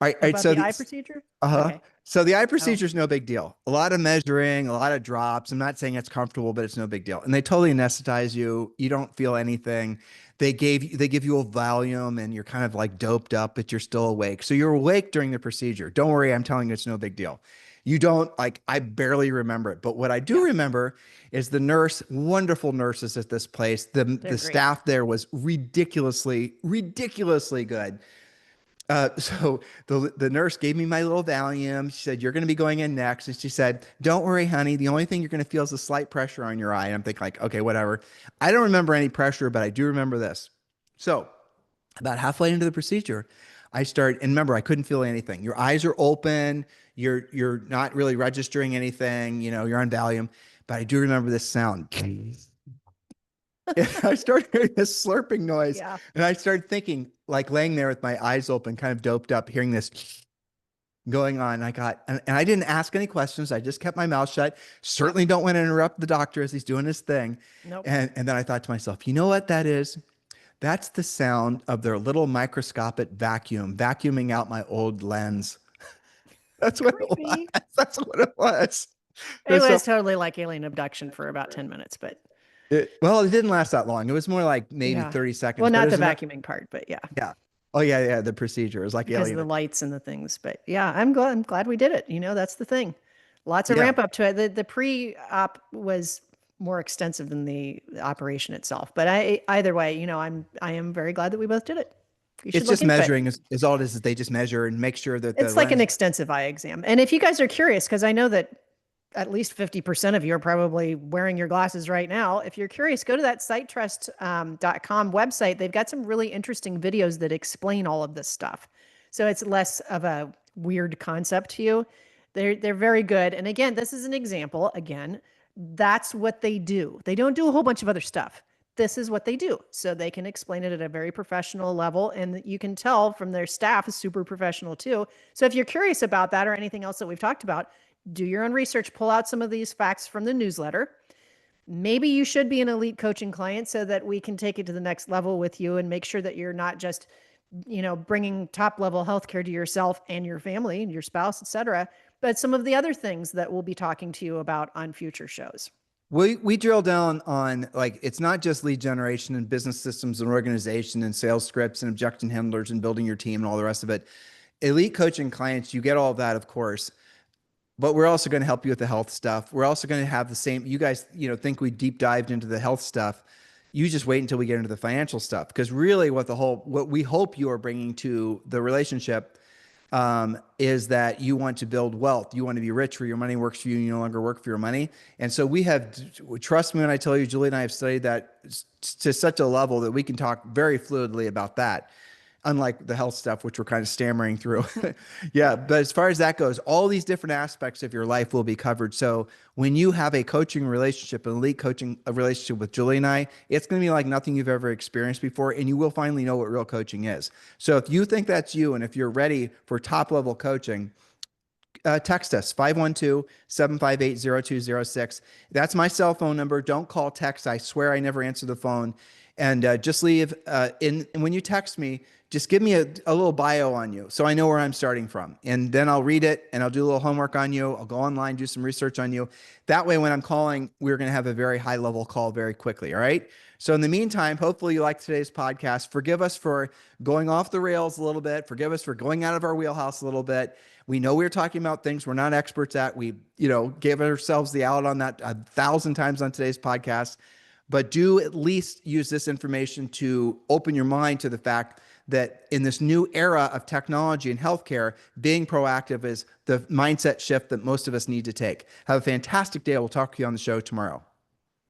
All right. About So the eye procedure? uh-huh. Okay. So the eye Oh, procedure is no big deal. A lot of measuring, a lot of drops. I'm not saying it's comfortable, but it's no big deal. And they totally anesthetize you. You don't feel anything. They give you a Valium and you're kind of like doped up, but you're still awake. So you're awake during the procedure. Don't worry, I'm telling you it's no big deal. You don't like, I barely remember it. But what I do yeah. remember is the wonderful nurses at this place. They're The great. staff there was ridiculously, ridiculously good. So the nurse gave me my little Valium. She said, "You're going to be going in next." And she said, "Don't worry, honey. The only thing you're going to feel is a slight pressure on your eye." And I'm thinking like, okay, whatever. I don't remember any pressure, but I do remember this. So about halfway into the procedure, I start, and remember, I couldn't feel anything. Your eyes are open. You're not really registering anything. You know, you're on Valium, but I do remember this sound. And I started hearing this slurping noise, Yeah. and I started thinking, like laying there with my eyes open, kind of doped up, hearing this going on. And I didn't ask any questions. I just kept my mouth shut. Yep. Certainly don't want to interrupt the doctor as he's doing his thing. Nope. And then I thought to myself, you know what that is? That's the sound of their little microscopic vacuum vacuuming out my old lens. That's what it was. Creepy. That's what it was. It So was totally like alien abduction for about 10 minutes, but well, it didn't last that long. It was more like maybe yeah. 30 Well, seconds, but it not the was enough. vacuuming part, but yeah, Yeah. Oh yeah, yeah. The procedure is like because of alien. the lights and the things. But yeah, I'm glad we did it. That's the thing. Lots of Yeah. ramp up to it. The pre-op was more extensive than the operation itself. But either way, I am very glad that we both did it. You should It's look just into it. measuring is all it is they just measure and make sure that the It's like an lens. extensive eye exam. And if you guys are curious, because I know that at least 50% of you are probably wearing your glasses right now. If you're curious, go to that sitetrust.com website. They've got some really interesting videos that explain all of this stuff. So it's less of a weird concept to you. They're very good. And again, this is an example. Again, that's what they do. They don't do a whole bunch of other stuff. This is what they do. So they can explain it at a very professional level. And you can tell from their staff is super professional too. So if you're curious about that or anything else that we've talked about, do your own research, pull out some of these facts from the newsletter. Maybe you should be an elite coaching client so that we can take it to the next level with you and make sure that you're not just, bringing top level healthcare to yourself and your family and your spouse, et cetera, but some of the other things that we'll be talking to you about on future shows. We drill down on like it's not just lead generation and business systems and organization and sales scripts and objection handlers and building your team and all the rest of it. Elite coaching clients, you get all of that, of course. But we're also going to help you with the health stuff. We're also going to have the same, you guys, think we deep dived into the health stuff. You just wait until we get into the financial stuff. Because really what we hope you are bringing to the relationship is that you want to build wealth. You want to be rich where your money works for you and you no longer work for your money. And so trust me when I tell you, Julie and I have studied that to such a level that we can talk very fluidly about that. Unlike the health stuff, which we're kind of stammering through. Yeah. But as far as that goes, all these different aspects of your life will be covered. So when you have a coaching relationship, an elite coaching relationship with Julie and I, it's going to be like nothing you've ever experienced before. And you will finally know what real coaching is. So if you think that's you, and if you're ready for top level coaching, text us 512-758-0206. That's my cell phone number. Don't call, text. I swear I never answer the phone. And just leave and when you text me, just give me a little bio on you so I know where I'm starting from. And then I'll read it and I'll do a little homework on you. I'll go online, do some research on you. That way, when I'm calling, we're going to have a very high level call very quickly. All right. So in the meantime, hopefully you like today's podcast. Forgive us for going off the rails a little bit. Forgive us for going out of our wheelhouse a little bit. We know we're talking about things we're not experts at. We, gave ourselves the out on that 1,000 times on today's podcast. But do at least use this information to open your mind to the fact that in this new era of technology and healthcare, being proactive is the mindset shift that most of us need to take. Have a fantastic day. We'll talk to you on the show tomorrow.